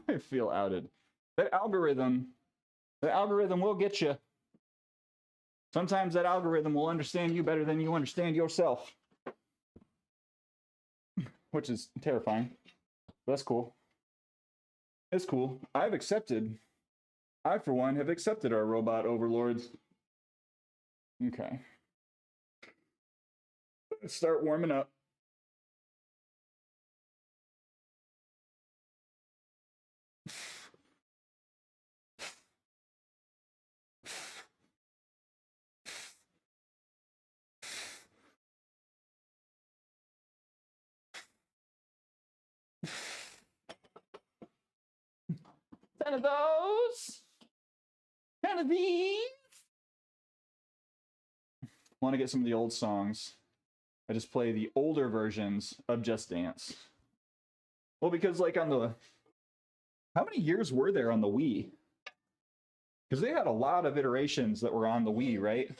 I feel outed. That algorithm will get you. Sometimes that algorithm will understand you better than you understand yourself. Which is terrifying. That's cool. It's cool. I, for one, have accepted our robot overlords. Okay. Let's start warming up. Ten of those. 10 of these. Want to get some of the old songs. I just play the older versions of Just Dance. Well, because like on the... How many years were there on the Wii? Because they had a lot of iterations that were on the Wii, right?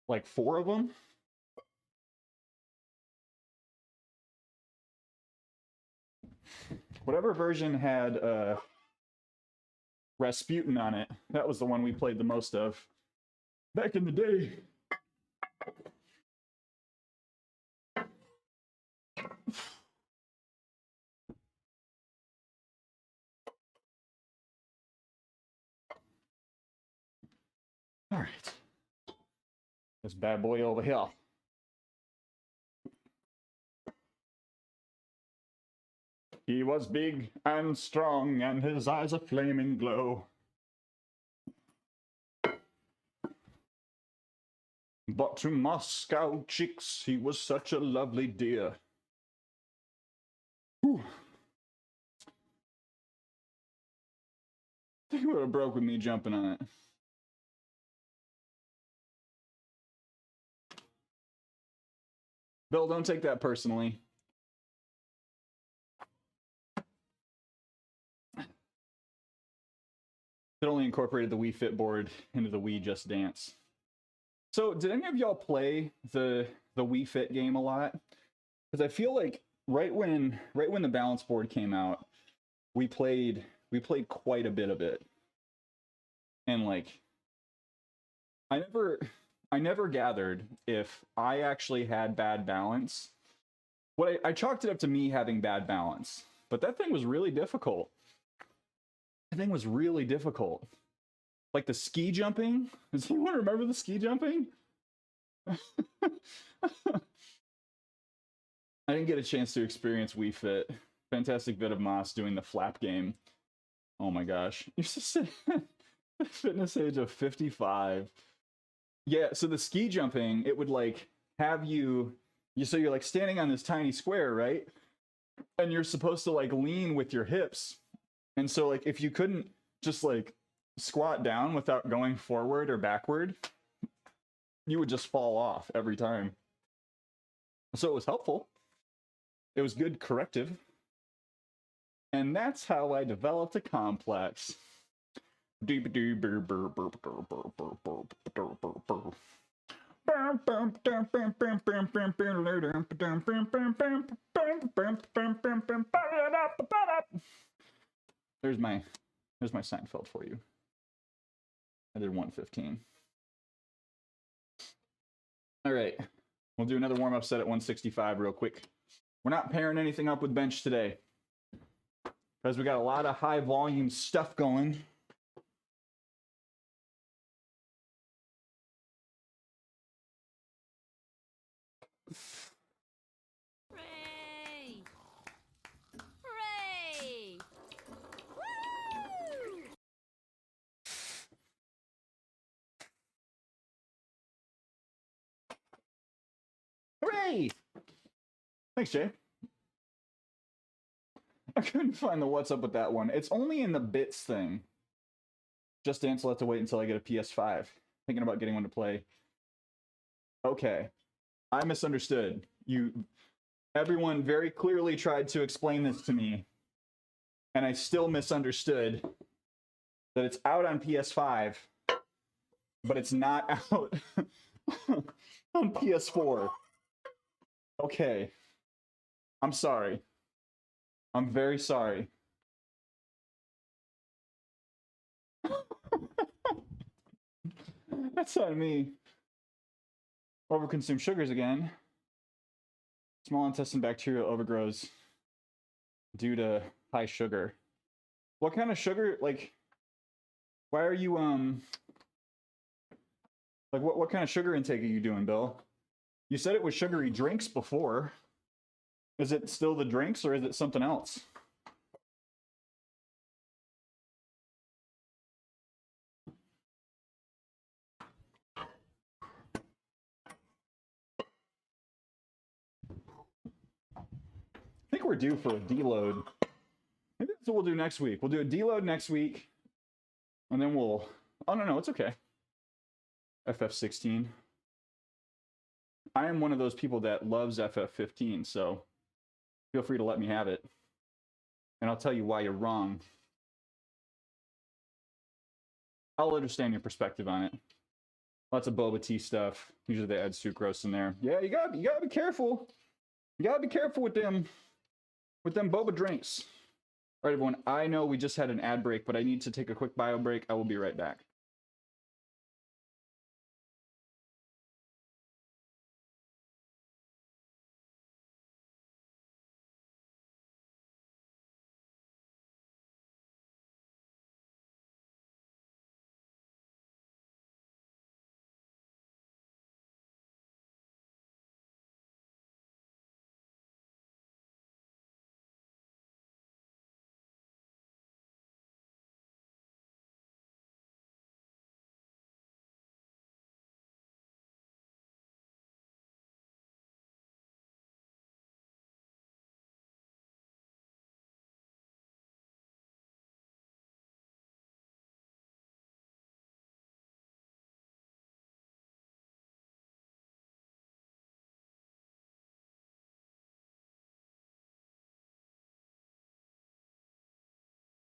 Like 4 of them? Whatever version had Rasputin on it, that was the one we played the most of back in the day. All right. This bad boy over here. He was big and strong, and his eyes a flaming glow. But to Moscow chicks, he was such a lovely dear. Whew. I think it would have broke with me jumping on it. Bill, don't take that personally. It only incorporated the Wii Fit board into the Wii Just Dance. So, did any of y'all play the Wii Fit game a lot? Because I feel like right when the balance board came out, we played quite a bit of it, and like, I never gathered if I actually had bad balance. I chalked it up to me having bad balance, but that thing was really difficult. That thing was really difficult. Like the ski jumping. Does anyone remember the ski jumping? I didn't get a chance to experience Wii Fit. Fantastic bit of Moss doing the flap game. Oh my gosh. You're just fitness age of 55. Yeah, so the ski jumping, it would like have so you're like standing on this tiny square, right? And you're supposed to like lean with your hips. And so like if you couldn't just like squat down without going forward or backward, you would just fall off every time. So it was helpful. It was good corrective. And that's how I developed a complex. There's my Seinfeld for you. I did 115. All right, we'll do another warm-up set at 165 real quick. We're not pairing anything up with bench today because we got a lot of high volume stuff going. Hooray! Hooray! Woo! Hooray! Thanks, Jay. I couldn't find the what's up with that one. It's only in the bits thing. Just Dance will have to wait until I get a PS5. Thinking about getting one to play. Okay. I misunderstood. Everyone very clearly tried to explain this to me, and I still misunderstood that it's out on PS5, but it's not out on PS4. Okay. I'm sorry. I'm very sorry. That's on me. Overconsume sugars again. Small intestine bacterial overgrows due to high sugar. What kind of sugar? Like, why are you like what kind of sugar intake are you doing, Bill? You said it was sugary drinks before. Is it still the drinks or is it something else? I think we're due for a deload. Maybe that's what we'll do next week. We'll do a deload next week, and then we'll... Oh, no, it's okay. FF16. I am one of those people that loves FF15, so feel free to let me have it. And I'll tell you why you're wrong. I'll understand your perspective on it. Lots of boba tea stuff. Usually they add sucrose in there. Yeah, you gotta be careful. You gotta be careful with them boba drinks. All right, everyone. I know we just had an ad break, but I need to take a quick bio break. I will be right back.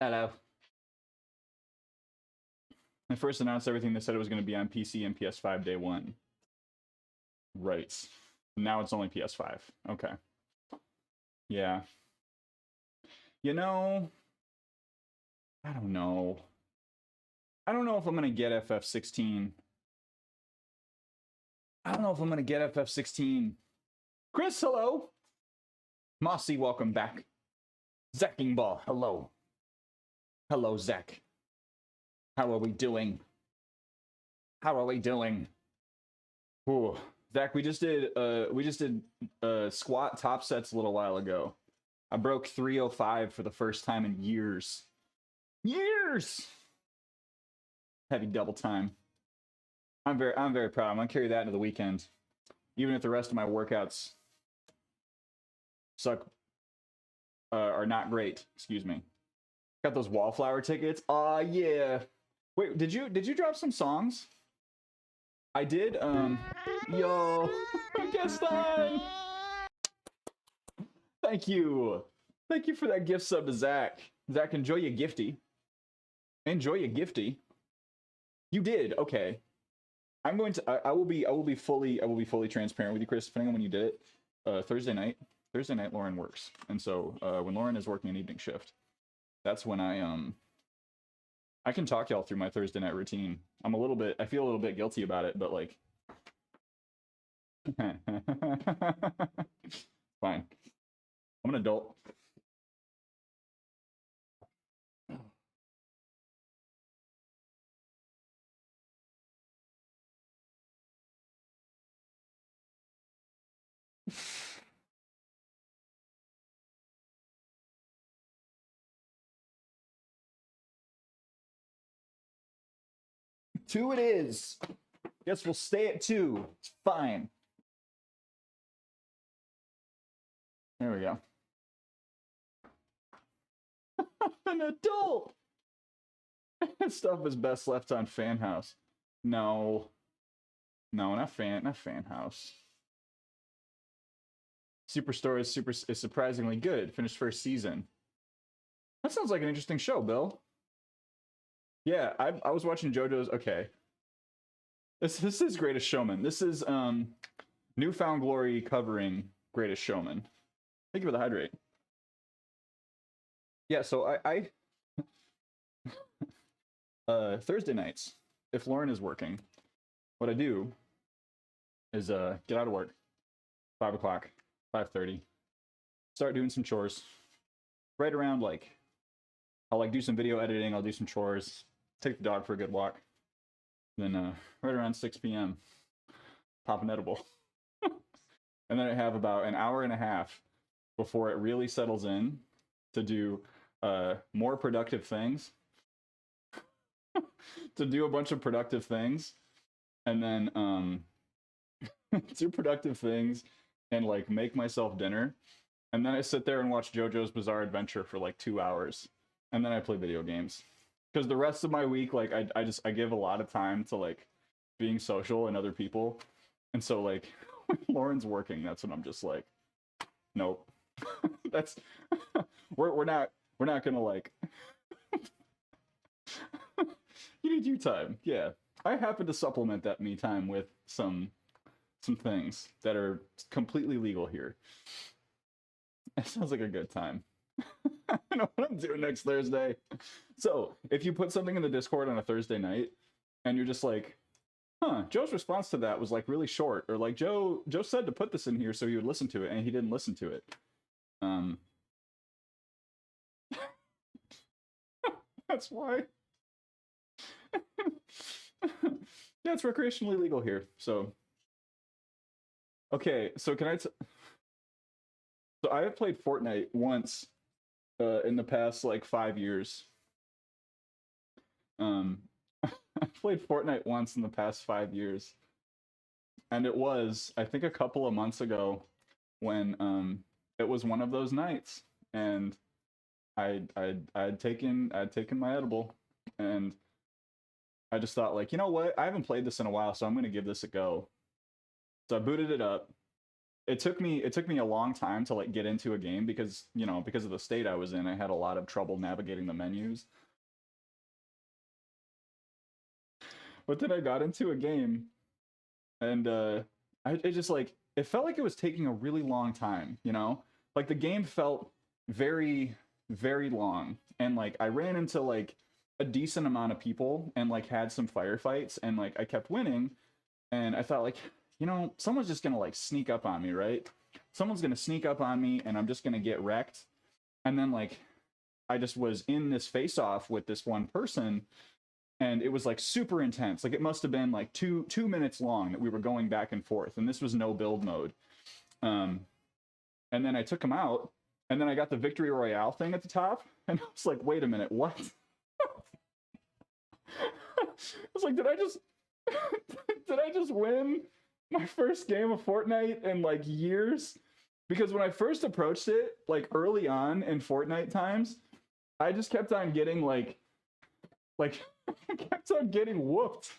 Hello. They first announced everything, they said it was going to be on PC and PS5 day one. Right. Now it's only PS5. Okay. Yeah. You know, I don't know. I don't know if I'm going to get FF16. I don't know if I'm going to get FF16. Chris, hello. Mossy, welcome back. Zacking Ball, hello. Hello, Zach. How are we doing? How are we doing? Ooh. Zach, we just did squat top sets a little while ago. I broke 305 for the first time in years. Years! Heavy double time. I'm very proud. I'm gonna carry that into the weekend. Even if the rest of my workouts suck are not great. Excuse me. Got those Wallflower tickets. Aw, yeah. Wait, did you drop some songs? I did. Yo, guest on. Thank you for that gift sub to Zach. Zach, enjoy your gifty. Enjoy your gifty. You did. Okay. I'm going to. I will be fully transparent with you, Chris. Depending on when you did it. Thursday night, Lauren works, and so when Lauren is working an evening shift, that's when I can talk y'all through my Thursday night routine. I feel a little bit guilty about it, but like, fine. I'm an adult. Two it is. Guess we'll stay at 2. It's fine. There we go. An adult. Stuff is best left on Fan House. No, not Fan House. Superstore is surprisingly good. Finished first season. That sounds like an interesting show, Bill. Yeah, I was watching JoJo's. Okay, this is Greatest Showman. This is Newfound Glory covering Greatest Showman. Thank you for the hydrate. Yeah, so I Thursday nights, if Lauren is working, what I do is get out of work 5 o'clock, 5:30, start doing some chores. Right around like I'll like do some video editing, I'll do some chores, take the dog for a good walk. Then right around 6 p.m. pop an edible. And then I have about an hour and a half before it really settles in to do more productive things. To do a bunch of productive things, and then do productive things and like make myself dinner, and then I sit there and watch JoJo's Bizarre Adventure for like 2 hours, and then I play video games. Because the rest of my week, like I give a lot of time to like being social and other people, and so like when Lauren's working, that's when I'm just like, nope. That's we're not gonna like. You need you time. Yeah. I happen to supplement that me time with some things that are completely legal here. It sounds like a good time. I know what I'm doing next Thursday. So, if you put something in the Discord on a Thursday night and you're just like, huh, Joe's response to that was like really short, or like Joe said to put this in here so you would listen to it and he didn't listen to it. That's why. Yeah, it's recreationally legal here. So, okay. So so I have played Fortnite once in the past like 5 years. I played Fortnite once in the past 5 years, and it was I think a couple of months ago when it was one of those nights, and I'd taken my edible, and I just thought, like, you know what? I haven't played this in a while, so I'm going to give this a go. So I booted it up. it took me a long time to like get into a game because, you know, because of the state I was in, I had a lot of trouble navigating the menus. But then I got into a game and it just like, it felt like it was taking a really long time, you know? Like the game felt very, very long. And like I ran into like a decent amount of people and like had some firefights and like I kept winning. And I thought like, you know, someone's just gonna like sneak up on me, right? Someone's gonna sneak up on me and I'm just gonna get wrecked. And then like, I just was in this face-off with this one person and it was like super intense. Like it must have been like two minutes long that we were going back and forth, and this was no build mode. And then I took him out, and then I got the victory royale thing at the top, and I was like, wait a minute, what? I was like, did I just win my first game of Fortnite in like years? Because when I first approached it, like early on in Fortnite times, I just kept on getting like I kept on getting whooped.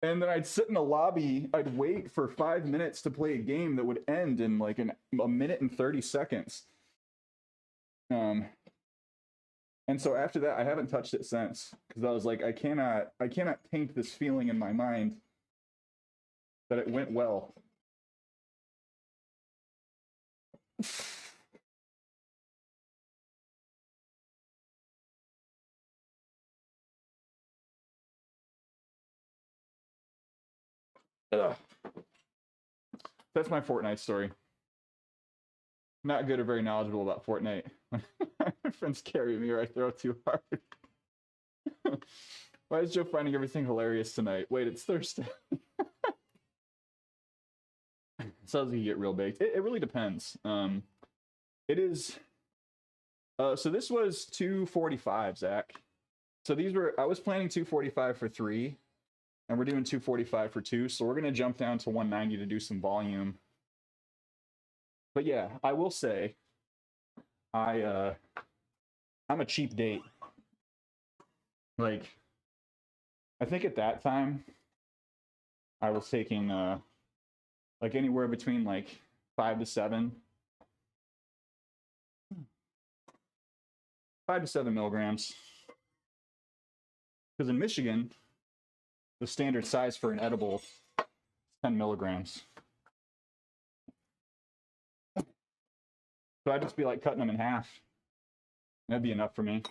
And then I'd sit in the lobby, I'd wait for 5 minutes to play a game that would end in like a minute and 30 seconds. And so after that, I haven't touched it since, because I was like, I cannot paint this feeling in my mind that it went well. Ugh. That's my Fortnite story. Not good or very knowledgeable about Fortnite. My friends carry me or I throw too hard. Why is Joe finding everything hilarious tonight? Wait, it's Thursday. Sounds like you get real baked. It really depends. It is. So this was 245, Zach. So these were, I was planning 245 for 3. And we're doing 245 for 2, so we're going to jump down to 190 to do some volume. But yeah, I will say, I'm a cheap date. Like, I think at that time, I was taking, like anywhere between like 5 to 7. 5 to 7 milligrams. Because in Michigan, the standard size for an edible is 10 milligrams. So I'd just be like cutting them in half. That'd be enough for me.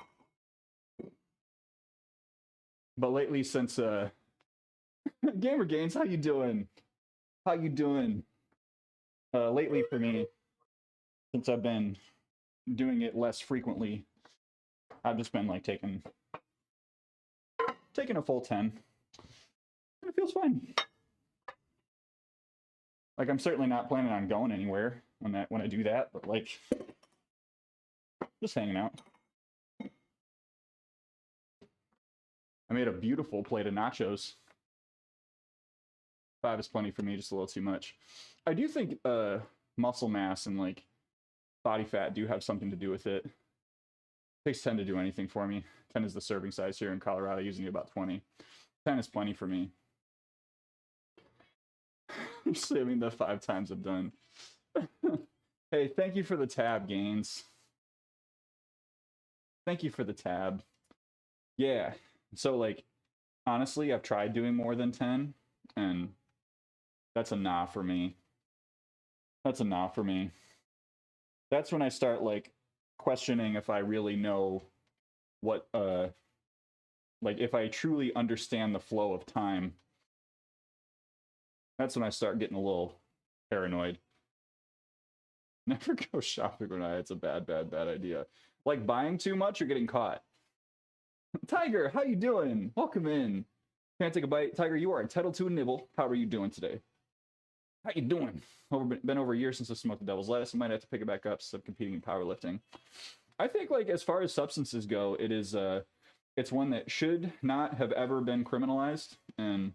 But lately, since Gamer Gains, how you doing? How you doing? Lately for me, since I've been doing it less frequently, I've just been like taking a full 10. And it feels fine. Like I'm certainly not planning on going anywhere when I do that, but like just hanging out. I made a beautiful plate of nachos. 5 is plenty for me, just a little too much. I do think muscle mass and like body fat do have something to do with it. It takes 10 to do anything for me. 10 is the serving size here in Colorado, usually about 20. 10 is plenty for me. I'm saving the 5 times I've done. Hey, thank you for the tab, Gains. Thank you for the tab. Yeah, so like, honestly, I've tried doing more than 10, and that's a nah for me. That's a nah for me. That's when I start like questioning if I really know what, like if I truly understand the flow of time. That's when I start getting a little paranoid. Never go shopping when it's a bad idea. Like buying too much or getting caught. Tiger, how you doing? Welcome in. Can I take a bite? Tiger, you are entitled to a nibble. How are you doing today? How you doing? Been over a year since I smoked the devil's lettuce. I might have to pick it back up since I'm competing in powerlifting. I think like as far as substances go, it is it's one that should not have ever been criminalized and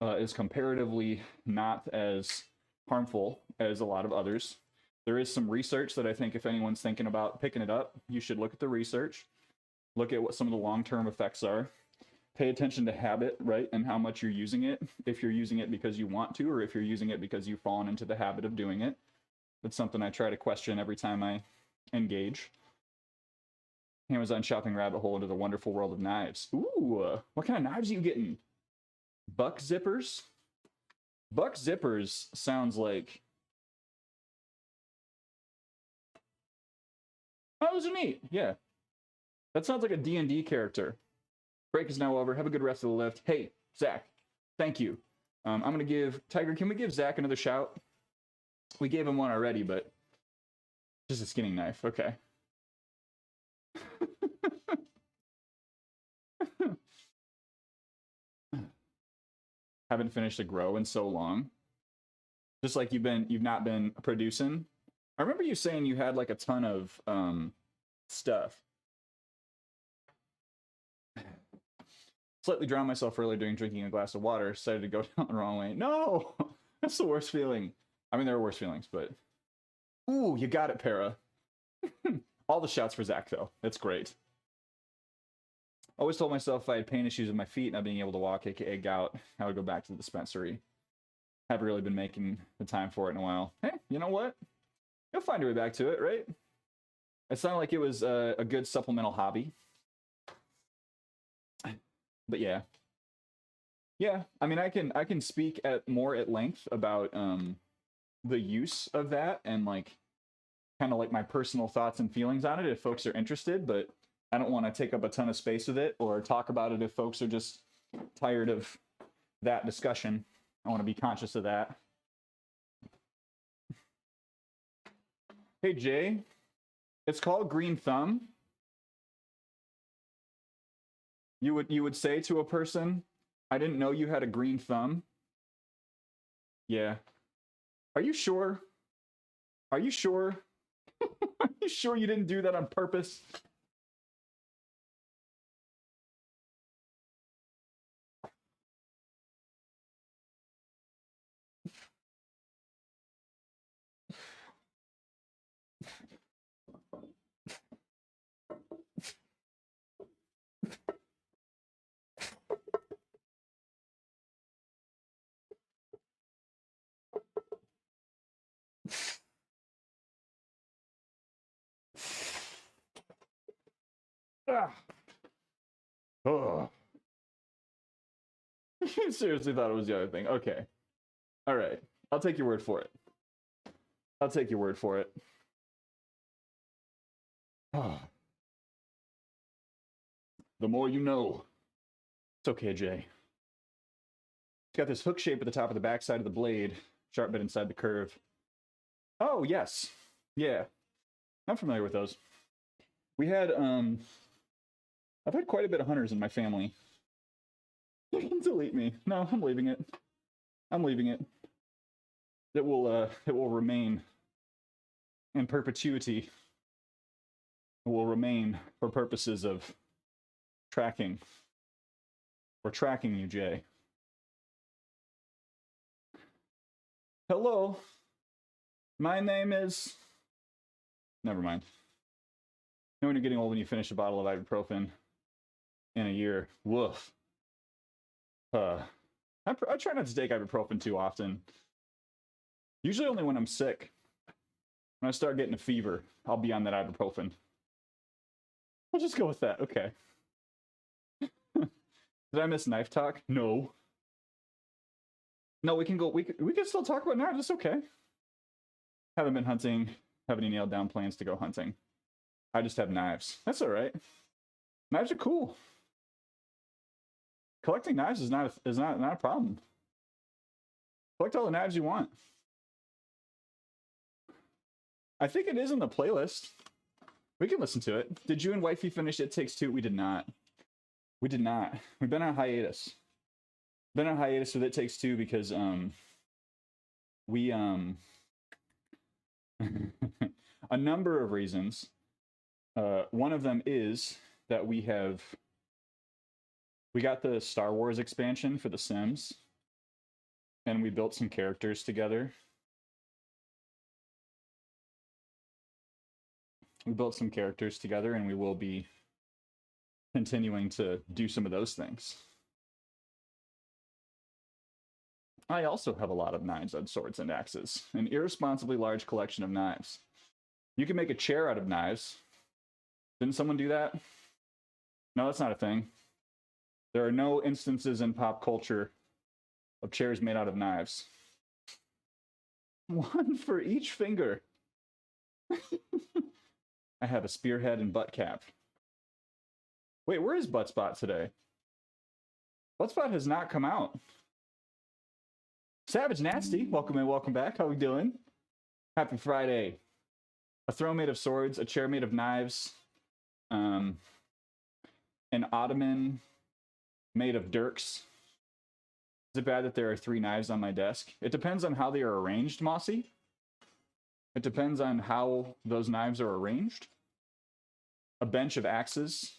is comparatively not as harmful as a lot of others. There is some research that I think if anyone's thinking about picking it up, you should look at the research, look at what some of the long-term effects are. pay attention to habit, right? And how much you're using it. If you're using it because you want to, or if you're using it because you've fallen into the habit of doing it. That's something I try to question every time I engage. Amazon shopping rabbit hole into the wonderful world of knives. Ooh, what kind of knives are you getting? Buck zippers? Buck zippers sounds like... Oh, those are neat. Yeah. That sounds like a D&D character. Break is now over. Have a good rest of the lift. Hey, Zach, thank you. I'm going to give... Tiger, can we give Zach another shout? We gave him one already, but... Just a skinning knife. Okay. Haven't finished a grow in so long. Just like you've not been producing. I remember you saying you had like a ton of stuff. Slightly drowned myself earlier during drinking a glass of water. Decided to go down the wrong way. No! That's the worst feeling. I mean, there are worse feelings, but... Ooh, you got it, Para. All the shouts for Zach, though. That's great. Always told myself if I had pain issues with my feet, not being able to walk, aka gout, I would go back to the dispensary. Haven't really been making the time for it in a while. Hey, you know what? You'll find your way back to it, right? It sounded like it was a good supplemental hobby. But yeah. Yeah, I mean, I can speak more at length about the use of that and like kind of like my personal thoughts and feelings on it if folks are interested, but I don't want to take up a ton of space with it or talk about it if folks are just tired of that discussion. I want to be conscious of that. Hey, Jay. It's called Green Thumb. You would say to a person, I didn't know you had a green thumb. Yeah. Are you sure? Are you sure? Are you sure you didn't do that on purpose? Ah. Oh. You seriously thought it was the other thing. Okay. All right. I'll take your word for it. I'll take your word for it. Oh. The more you know. It's okay, Jay. It's got this hook shape at the top of the backside of the blade, sharp bit inside the curve. Oh, yes. Yeah. I'm familiar with those. We had, I've had quite a bit of hunters in my family. You can delete me. No, I'm leaving it. I'm leaving it. It will remain in perpetuity. It will remain for purposes of tracking. We're tracking you, Jay. Hello. My name is... Never mind. You know when you're getting old when you finish a bottle of ibuprofen in a year. Woof. I try not to take ibuprofen too often. Usually only when I'm sick. When I start getting a fever, I'll be on that ibuprofen. We'll just go with that. Okay. Did I miss knife talk? No. No, we can go. We can still talk about knives. It's okay. Haven't been hunting. Have any nailed down plans to go hunting. I just have knives. That's all right. Knives are cool. Collecting knives is not a problem. Collect all the knives you want. I think it is in the playlist. We can listen to it. Did you and Wifey finish It Takes Two? We did not. We did not. We've been on hiatus. Been on hiatus with It Takes Two because we a number of reasons. One of them is that we got the Star Wars expansion for The Sims, and we built some characters together. We built some characters together, and we will be continuing to do some of those things. I also have a lot of knives and swords and axes, an irresponsibly large collection of knives. You can make a chair out of knives. Didn't someone do that? No, that's not a thing. There are no instances in pop culture of chairs made out of knives. One for each finger. I have a spearhead and butt cap. Wait, where is Buttspot today? Buttspot has not come out. Savage Nasty, welcome in, welcome back. How we doing? Happy Friday. A throne made of swords, a chair made of knives, an ottoman made of dirks. Is it bad that there are 3 knives on my desk? It depends on how they are arranged, Mossy. It depends on how those knives are arranged. A bench of axes.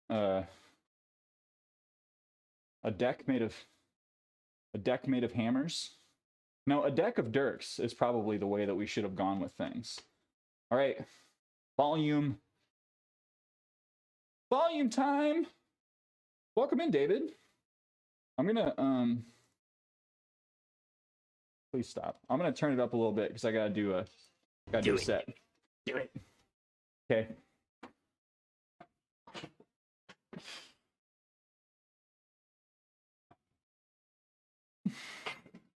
A deck made of hammers. No, a deck of dirks is probably the way that we should have gone with things. All right, volume time. Welcome in, David. I'm gonna please stop. I'm gonna turn it up a little bit because I gotta do a set. Do it. Okay.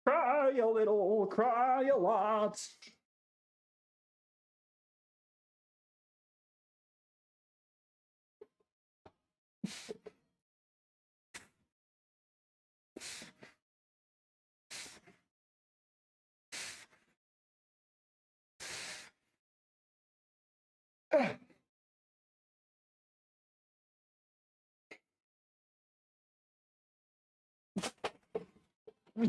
Cry a little, cry a lot.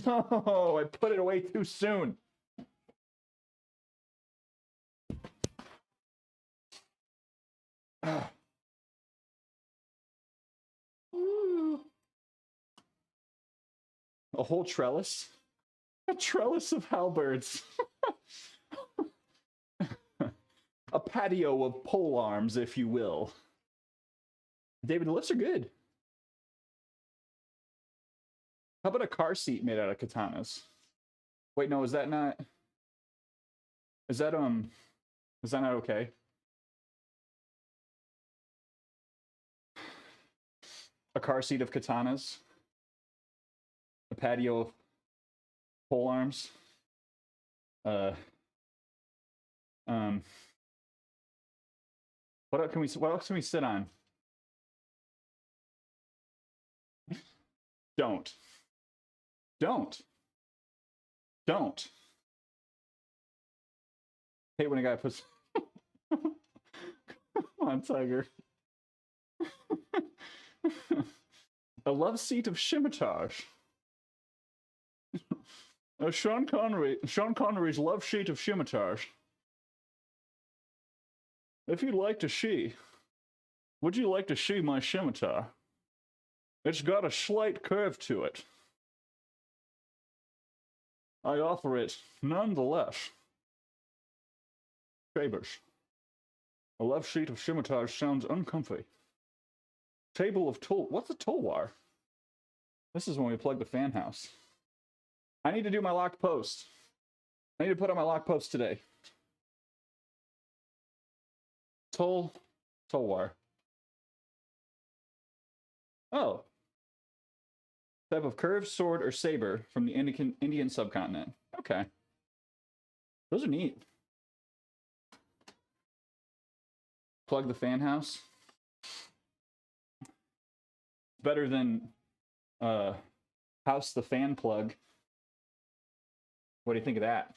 No, I put it away too soon. A whole trellis? A trellis of halberds. A patio of pole arms, if you will. David, the lifts are good. How about a car seat made out of katanas? Wait, no, is that not... Is that not okay? A car seat of katanas? A patio of pole arms? What else can we sit on? Don't. Hate when a guy puts... Come on, Tiger. A love seat of Shimitage. Sean Connery's love sheet of Shimitage. If you'd like to see, would you like to see my scimitar? It's got a slight curve to it. I offer it nonetheless. Chambers. A love sheet of scimitar sounds uncomfy. Table of tool. What's a tulwar? This is when we plug the fan house. I need to do my locked post. I need to put on my locked post today. Tulwar. Oh. Type of curved sword or saber from the Indian subcontinent. Okay. Those are neat. Plug the fan house. Better than house the fan plug. What do you think of that?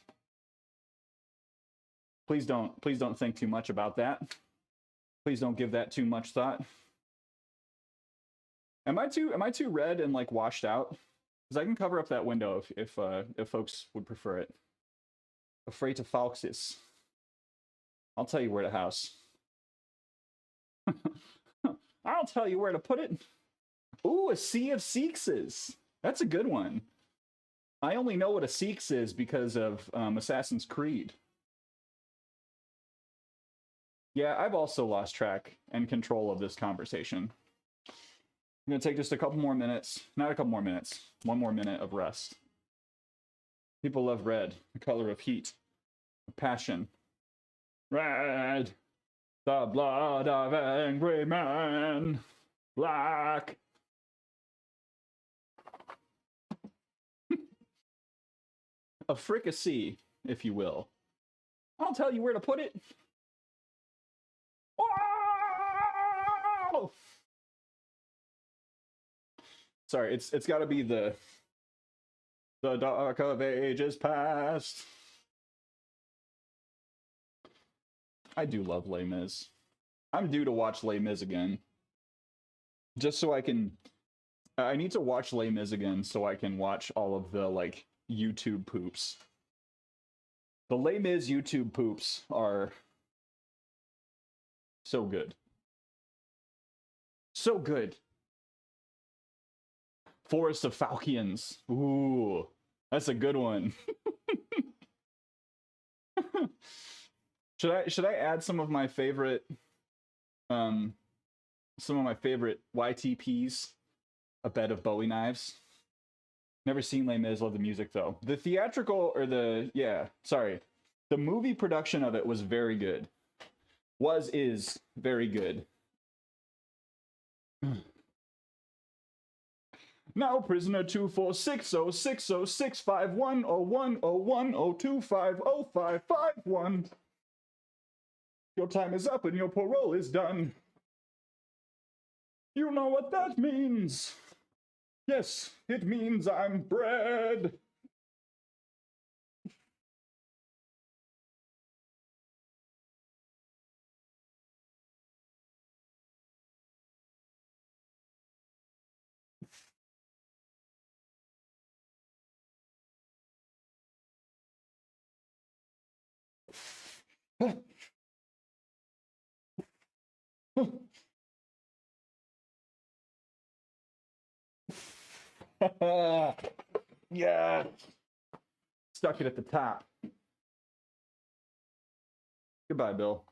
Please don't think too much about that. Please don't give that too much thought. Am I too red and like washed out? Because I can cover up that window if folks would prefer it. Afraid to Falxis. I'll tell you where to house. I'll tell you where to put it. Ooh, a Sea of Seekses. That's a good one. I only know what a Seeks is because of Assassin's Creed. Yeah, I've also lost track and control of this conversation. I'm going to take just a couple more minutes. Not a couple more minutes. 1 more minute of rest. People love red, the color of heat, of passion. Red, the blood of angry men. Black. A fricassee, if you will. I'll tell you where to put it. Oh! Sorry, it's got to be the dark of ages past. I do love Les Mis. I'm due to watch Les Mis again. Just so I can... I need to watch Les Mis again so I can watch all of the, like, YouTube poops. The Les Mis YouTube poops are so good. So good. Forest of Falcons. Ooh, that's a good one. Should I add some of my favorite YTPs? A bed of Bowie knives. Never seen Les Mis, love the music though. The theatrical or the movie production of it was very good. Is very good. Now, prisoner 246060651010102505551. Your time is up and your parole is done. You know what that means. Yes, it means I'm bread. Yeah. Stuck it at the top. Goodbye, Bill.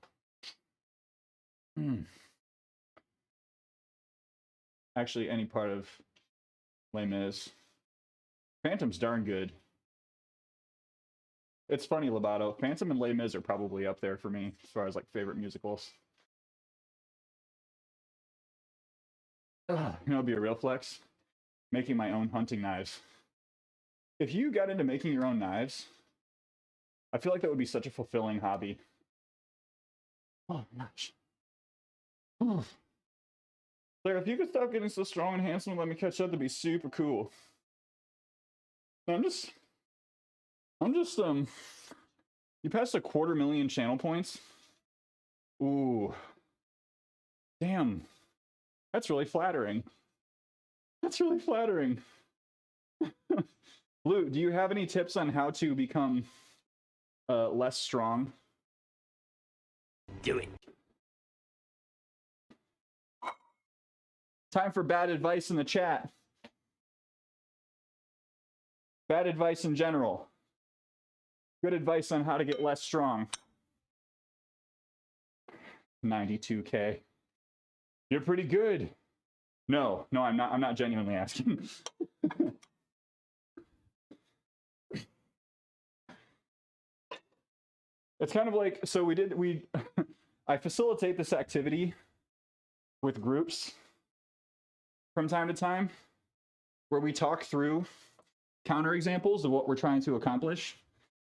Actually, any part of Les Mis. Phantom's darn good. It's funny, Lobato. Phantom and Les Mis are probably up there for me as far as like favorite musicals. You know, it'd be a real flex. Making my own hunting knives. If you got into making your own knives, I feel like that would be such a fulfilling hobby. Oh gosh. Oh. Sarah, if you could stop getting so strong and handsome and let me catch up, that'd be super cool. I'm just you passed 250,000 channel points. Ooh. Damn. That's really flattering. That's really flattering. Lou, do you have any tips on how to become less strong? Do it. Time for bad advice in the chat. Bad advice in general. Good advice on how to get less strong. 92K. You're pretty good. No, I'm not. I'm not genuinely asking. It's kind of like, so I facilitate this activity with groups from time to time where we talk through counterexamples of what we're trying to accomplish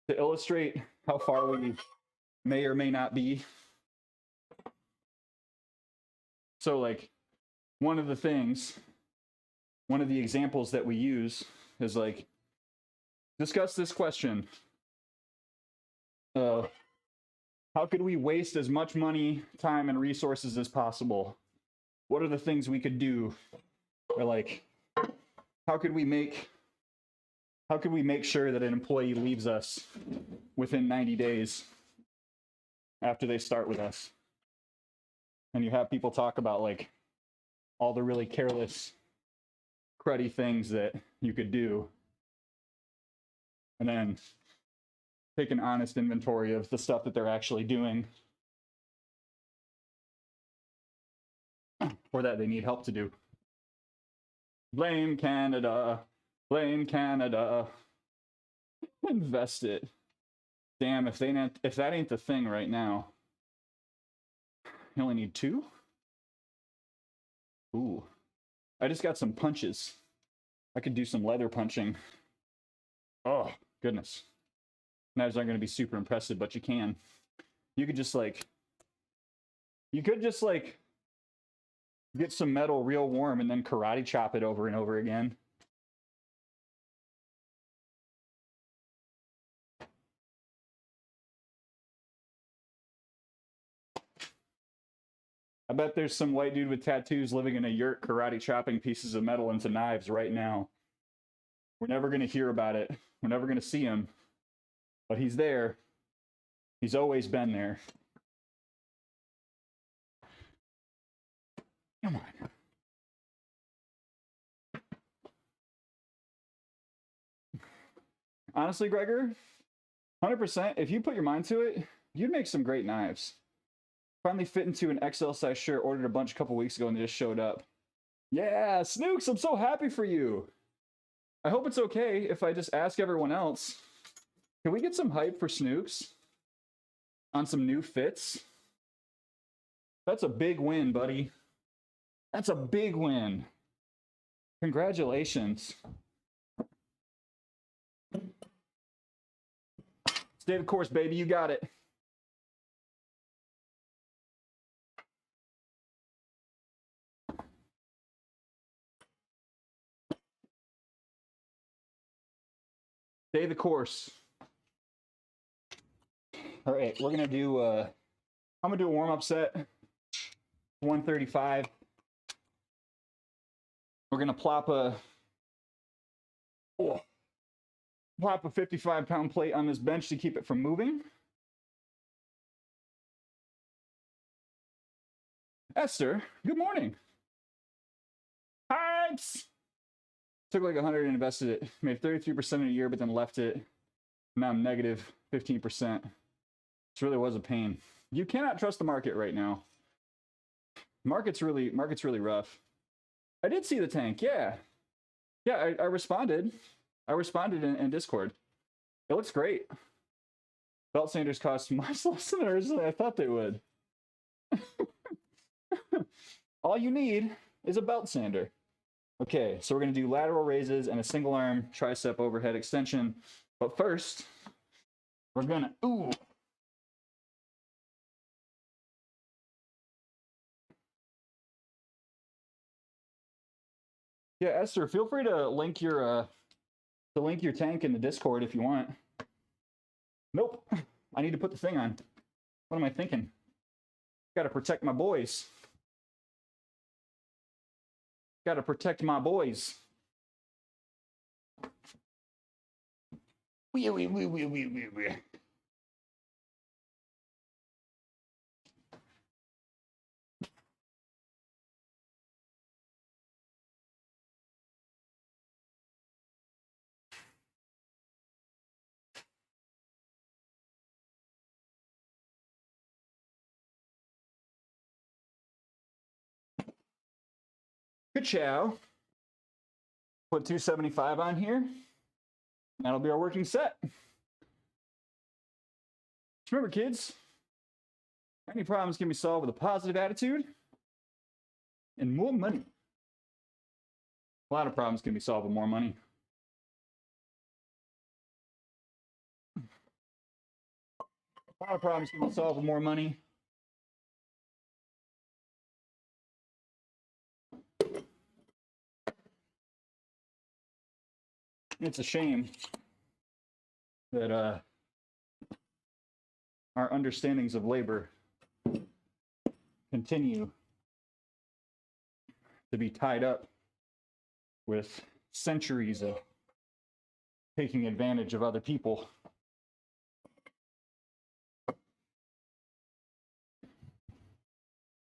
to illustrate how far we may or may not be. So like one of the examples that we use is like, discuss this question. How could we waste as much money, time, and resources as possible? What are the things we could do? Or like, how could we make sure that an employee leaves us within 90 days after they start with us? And you have people talk about like all the really careless, cruddy things that you could do. And then take an honest inventory of the stuff that they're actually doing or that they need help to do. Blame Canada. Blame Canada. Invest it. Damn, if that ain't the thing right now. You only need 2? Ooh. I just got some punches. I could do some leather punching. Oh, goodness. Knives aren't going to be super impressive, but you can. You could just like... You could just like... get some metal real warm and then karate chop it over and over again. I bet there's some white dude with tattoos living in a yurt karate chopping pieces of metal into knives right now. We're never going to hear about it. We're never going to see him. But he's there. He's always been there. Come on. Honestly, Gregor, 100%, if you put your mind to it, you'd make some great knives. Finally fit into an XL size shirt, ordered a bunch a couple weeks ago and they just showed up. Yeah, Snooks, I'm so happy for you. I hope it's okay if I just ask everyone else. Can we get some hype for Snooks on some new fits? That's a big win, buddy. That's a big win. Congratulations. Stay the course, baby. You got it. Stay the course. All right, we're gonna do. I'm gonna do a warm-up set. 135. We're gonna plop a 55-pound plate on this bench to keep it from moving. Esther, good morning. Hypes! Took like 100 and invested it. Made 33% in a year, but then left it. Now I'm negative 15%. This really was a pain. You cannot trust the market right now. Market's really rough. I did see the tank, yeah. Yeah, I responded. I responded in Discord. It looks great. Belt sanders cost much less than I thought they would. All you need is a belt sander. Okay, so we're going to do lateral raises and a single arm tricep overhead extension. But first, we're going to... Ooh. Yeah, Esther, feel free to link your tank in the Discord if you want. Nope. I need to put the thing on. What am I thinking? Gotta protect my boys. Gotta protect my boys. Wee. Good chow. Put 275 on here. That'll be our working set. Just remember, kids, any problems can be solved with a positive attitude and more money. A lot of problems can be solved with more money. A lot of problems can be solved with more money. It's a shame that our understandings of labor continue to be tied up with centuries of taking advantage of other people.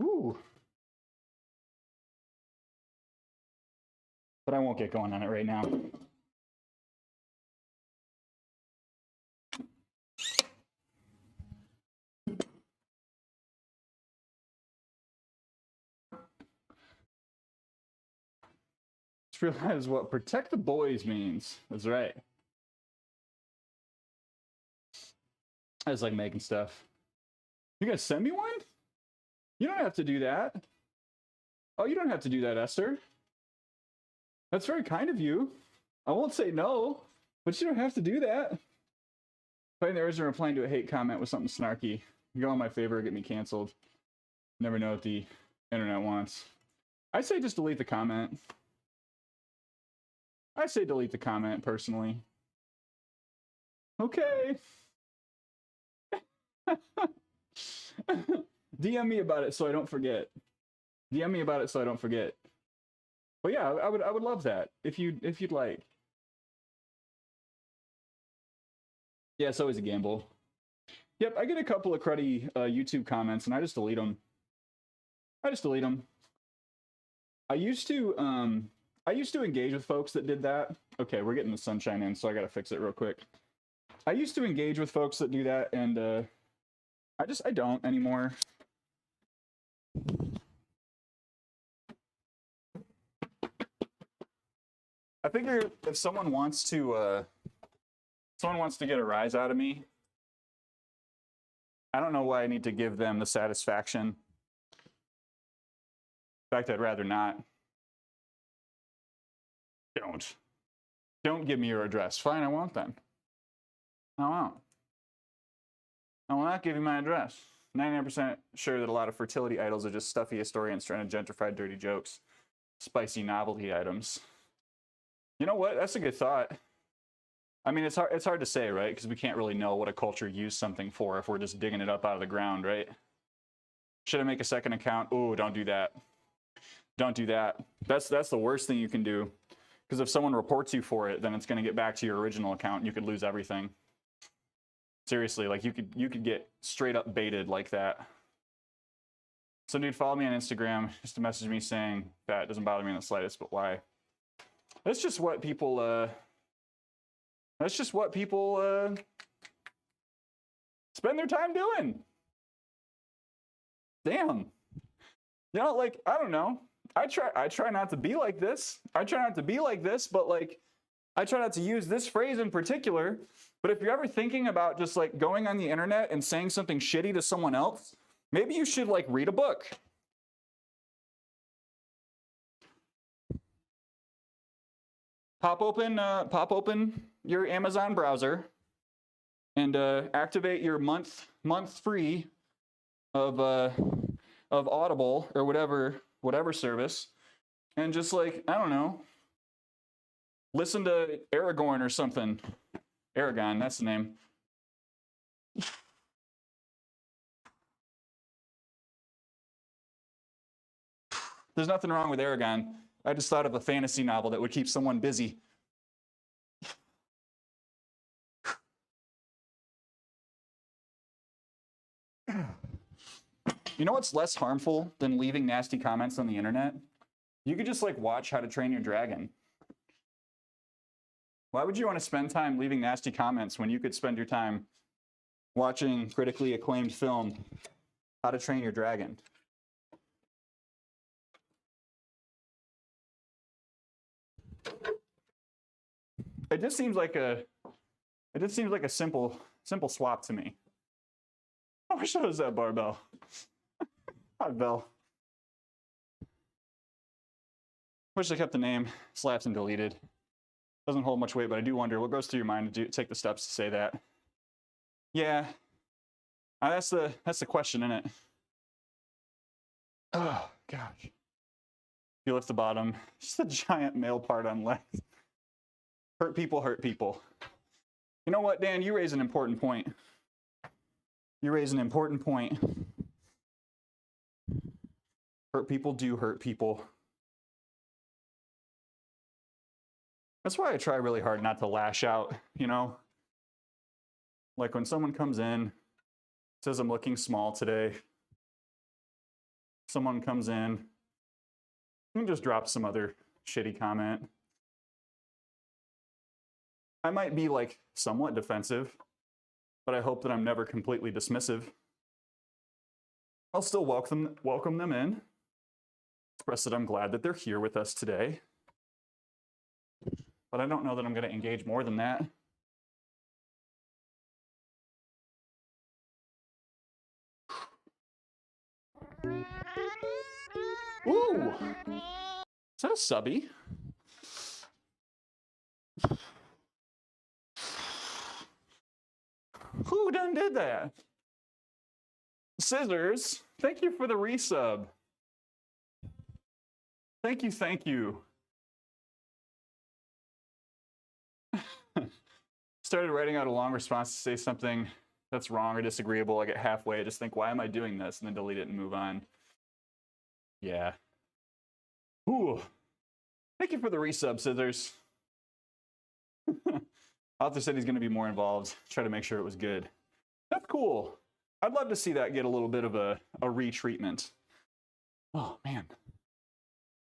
Ooh. But I won't get going on it right now. Just realized what protect the boys means. That's right. I just like making stuff. You guys send me one? You don't have to do that. Oh, you don't have to do that, Esther. That's very kind of you. I won't say no, but you don't have to do that. Playing the original replying to a hate comment with something snarky. Go on my favor or get me canceled. Never know what the internet wants. I say just delete the comment. I say delete the comment personally. Okay. DM me about it so I don't forget. DM me about it so I don't forget. But yeah, I would love that if you'd like. Yeah, it's always a gamble. Yep, I get a couple of cruddy YouTube comments and I just delete them. I used to engage with folks that did that. Okay, we're getting the sunshine in, so I gotta fix it real quick. I used to engage with folks that do that, and I don't anymore. I figure if someone wants to get a rise out of me, I don't know why I need to give them the satisfaction. In fact, I'd rather not. Don't give me your address. Fine, I won't then. I won't. I will not give you my address. 99% sure that a lot of fertility idols are just stuffy historians trying to gentrify dirty jokes, spicy novelty items. You know what? That's a good thought. I mean, it's hard to say, right? Because we can't really know what a culture used something for if we're just digging it up out of the ground, right? Should I make a second account? Oh, don't do that. Don't do that. That's the worst thing you can do. Because if someone reports you for it, then it's going to get back to your original account and you could lose everything. Seriously, like you could get straight up baited like that. So dude, follow me on Instagram just to message me saying that doesn't bother me in the slightest, but why? That's just what people spend their time doing. Damn. You know, like, I don't know. I try not to be like this. But like, I try not to use this phrase in particular. But if you're ever thinking about just like going on the internet and saying something shitty to someone else, maybe you should like read a book. Pop open your Amazon browser and activate your month free of Audible or whatever service, and just like, I don't know, listen to Aragorn or something. Aragon, that's the name. There's nothing wrong with Aragon. I just thought of a fantasy novel that would keep someone busy. You know what's less harmful than leaving nasty comments on the internet? You could just like watch How to Train Your Dragon. Why would you want to spend time leaving nasty comments when you could spend your time watching critically acclaimed film, How to Train Your Dragon? It just seems like a simple swap to me. I wish I was that barbell. Hi, Bell. Wish I kept the name slapped and deleted. Doesn't hold much weight, but I do wonder what goes through your mind to take the steps to say that. Yeah, that's the question, isn't it? Oh gosh. You lift the bottom. Just a giant male part on legs. Hurt people hurt people. You know what, Dan? You raise an important point. Hurt people do hurt people. That's why I try really hard not to lash out, you know? Like when someone comes in, says I'm looking small today. Someone comes in and just drops some other shitty comment. I might be like somewhat defensive, but I hope that I'm never completely dismissive. I'll still welcome them in, express that I'm glad that they're here with us today. but I don't know that I'm going to engage more than that. Ooh! Is that a subby? Who done did that? Scissors, thank you for the resub. Thank you, thank you. Started writing out a long response to say something that's wrong or disagreeable. I get halfway, I just think, why am I doing this? And then delete it and move on. Yeah. Ooh. Thank you for the resub, Scissors. Author said he's going to be more involved. Try to make sure it was good. That's cool. I'd love to see that get a little bit of a retreatment. Oh, man.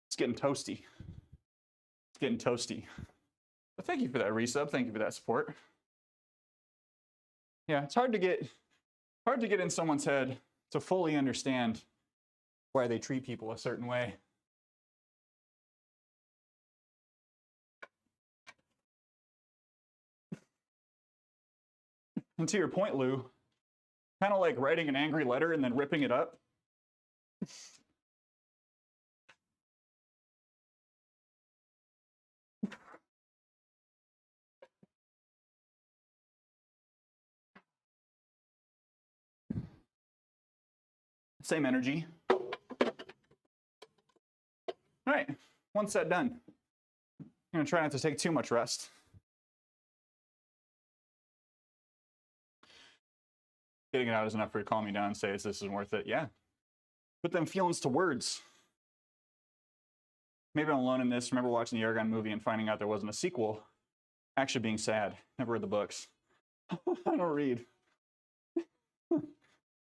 It's getting toasty. It's getting toasty. But thank you for that resub. Thank you for that support. Yeah, it's hard to get in someone's head to fully understand why they treat people a certain way. And to your point, Lou, kind of like writing an angry letter and then ripping it up. Same energy. All right, one set done. I'm gonna try not to take too much rest. Getting it out is enough for you to calm me down and say, this isn't worth it. Yeah. Put them feelings to words. Maybe I'm alone in this. Remember watching the Aragorn movie and finding out there wasn't a sequel. Actually being sad. Never read the books. I don't read.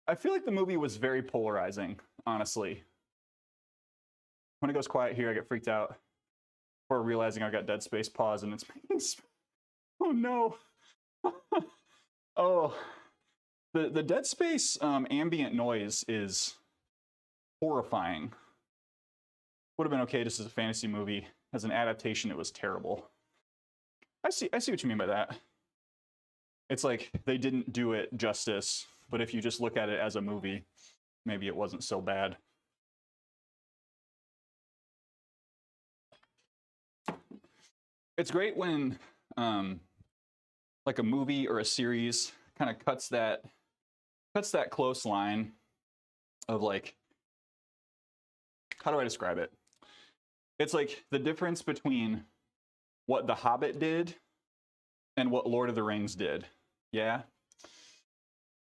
I feel like the movie was very polarizing, honestly. When it goes quiet here, I get freaked out. Or realizing I got Dead Space pause and it's making... Oh no. Oh. The Dead Space ambient noise is horrifying. Would have been okay just as a fantasy movie. As an adaptation, it was terrible. I see what you mean by that. It's like they didn't do it justice, but if you just look at it as a movie, maybe it wasn't so bad. It's great when like a movie or a series kind of cuts that close line of like, how do I describe it? It's like the difference between what The Hobbit did and what Lord of the Rings did. Yeah?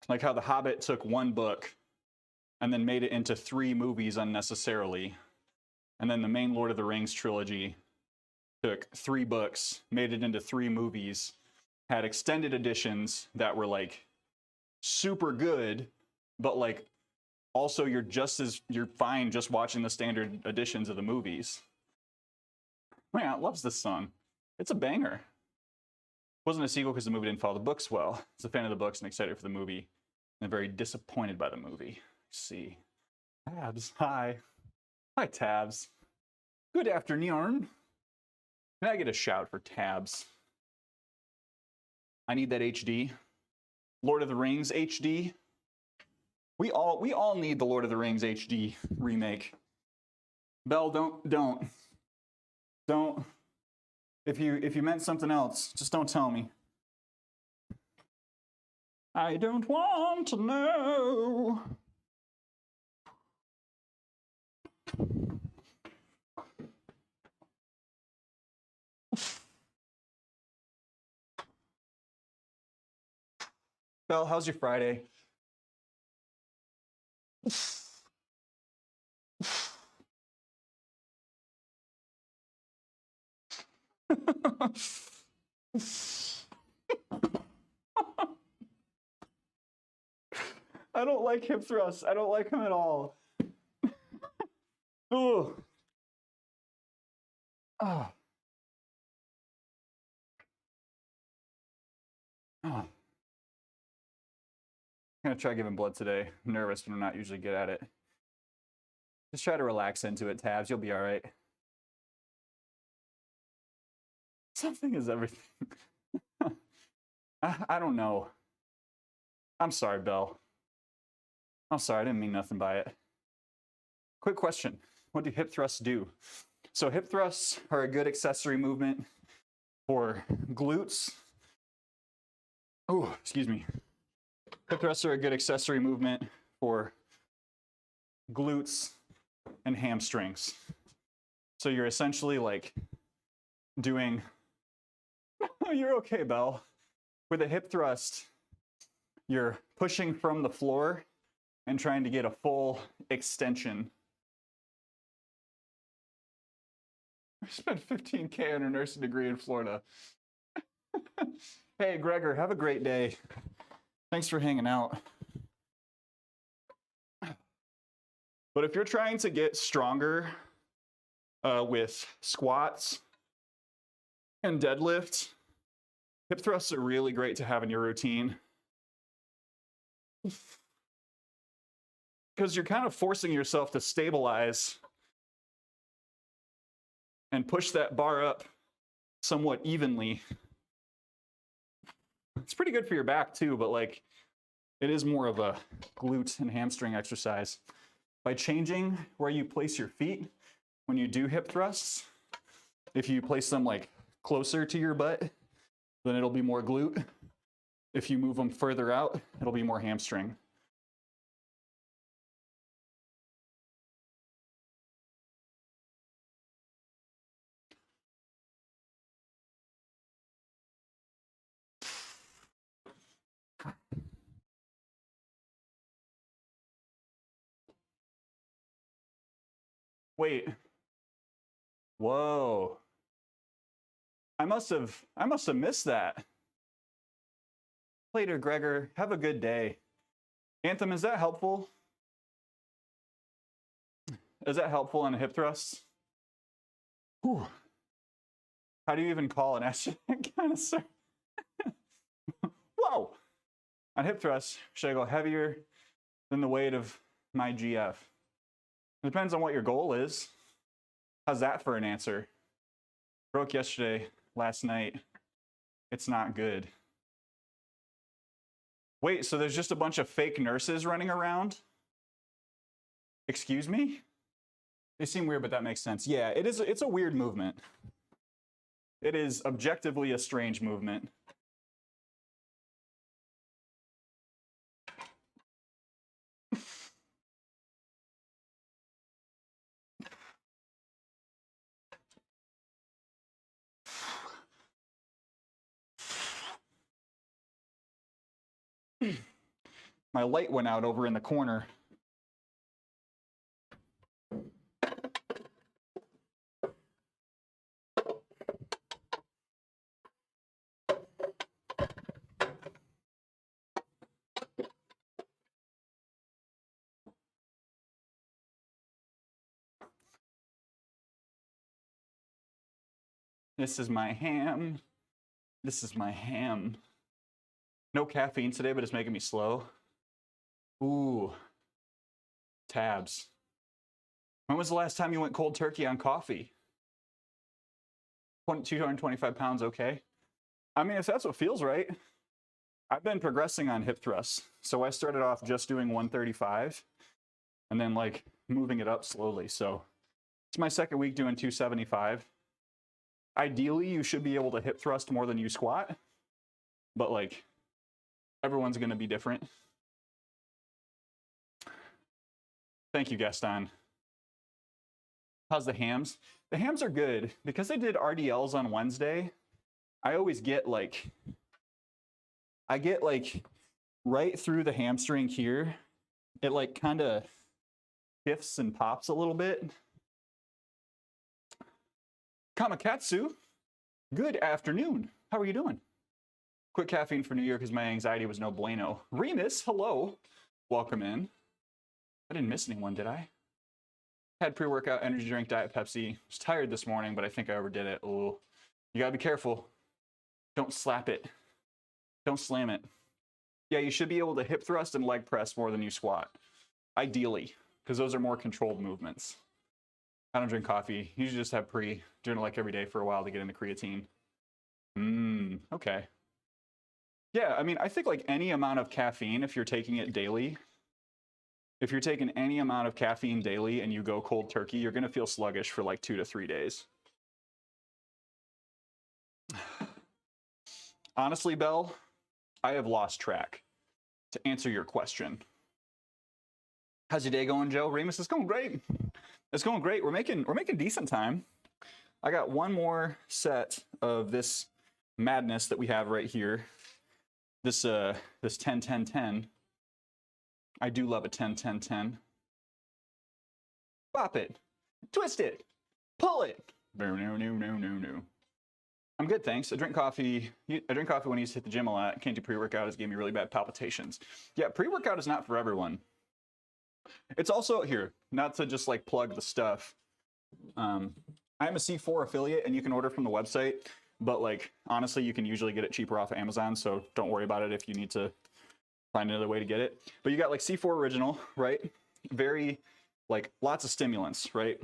Like how The Hobbit took one book and then made it into 3 movies unnecessarily. And then the main Lord of the Rings trilogy took 3 books, made it into 3 movies, had extended editions that were like super good, but like also you're fine just watching the standard editions of the movies. Man, loves this song. It's a banger. Wasn't a sequel because the movie didn't follow the books well. I was a fan of the books and excited for the movie, and very disappointed by the movie. Let's see. Tabs, hi. Hi, Tabs. Good afternoon. Can I get a shout for Tabs? I need that HD. Lord of the Rings HD. We all need the Lord of the Rings HD remake. Bell, don't. If you meant something else, just don't tell me. I don't want to know. Belle, how's your Friday? I don't like hip thrusts. I don't like him at all. Oh. Oh. Oh. I'm gonna try giving blood today. I'm nervous, but I'm not usually good at it. Just try to relax into it, Tabs. You'll be all right. Something is everything. I don't know. I'm sorry, Belle. I'm sorry, I didn't mean nothing by it. Quick question. What do hip thrusts do? So hip thrusts are a good accessory movement for glutes. Oh, excuse me. Hip thrusts are a good accessory movement for glutes and hamstrings. So you're essentially like doing, oh, you're okay, Belle. With a hip thrust, you're pushing from the floor and trying to get a full extension. I spent $15K on a nursing degree in Florida. Hey, Gregor, have a great day. Thanks for hanging out. But if you're trying to get stronger with squats and deadlifts, hip thrusts are really great to have in your routine. Because you're kind of forcing yourself to stabilize and push that bar up somewhat evenly. It's pretty good for your back too, but like it is more of a glute and hamstring exercise. By changing where you place your feet when you do hip thrusts, if you place them like closer to your butt, then it'll be more glute. If you move them further out, it'll be more hamstring. Wait. Whoa. I must have missed that. Later, Gregor. Have a good day. Anthem, is that helpful? Is that helpful on a hip thrust? Whew. How do you even call an estrogen kind of sir? Whoa! On hip thrust, should I go heavier than the weight of my GF? It depends on what your goal is. How's that for an answer? Broke yesterday, last night. It's not good. Wait, so there's just a bunch of fake nurses running around? Excuse me? They seem weird, but that makes sense. Yeah, it's a weird movement. It is objectively a strange movement. My light went out over in the corner. This is my ham. This is my ham. No caffeine today, but it's making me slow. Ooh. Tabs. When was the last time you went cold turkey on coffee? 225 pounds, okay? I mean, if that's what feels right. I've been progressing on hip thrusts. So I started off just doing 135 and then like moving it up slowly. So it's my second week doing 275. Ideally, you should be able to hip thrust more than you squat, but like everyone's going to be different. Thank you, Gaston. How's the hams? The hams are good. Because they did RDLs on Wednesday, I always get like, right through the hamstring here. It like kind of shifts and pops a little bit. Kamakatsu, good afternoon. How are you doing? Quit caffeine for New Year because my anxiety was no bueno. Remus, hello. Welcome in. I didn't miss anyone, did I? Had pre-workout, energy drink, Diet Pepsi. Was tired this morning, but I think I overdid it. Oh, you gotta be careful. Don't slap it. Don't slam it. Yeah, you should be able to hip thrust and leg press more than you squat. Ideally, because those are more controlled movements. I don't drink coffee. Usually just have pre. Doing it like every day for a while to get into creatine. Okay. Yeah, I mean, I think like any amount of caffeine, if you're taking it daily, if you're taking any amount of caffeine daily and you go cold turkey, you're going to feel sluggish for like 2 to 3 days. Honestly, Belle, I have lost track to answer your question. How's your day going, Joe? Remus, it's going great. It's going great. We're making decent time. I got one more set of this madness that we have right here. This 10-10-10. I do love a 10-10-10. Bop it. Twist it. Pull it. No. I'm good, thanks. I drink coffee when I used to hit the gym a lot. Can't do pre-workout. It's gave me really bad palpitations. Yeah, pre-workout is not for everyone. It's also here, not to just like plug the stuff. I'm a C4 affiliate and you can order from the website, but like honestly, you can usually get it cheaper off of Amazon, so don't worry about it if you need to find another way to get it. But you got like C4 Original, right? Very like lots of stimulants, right?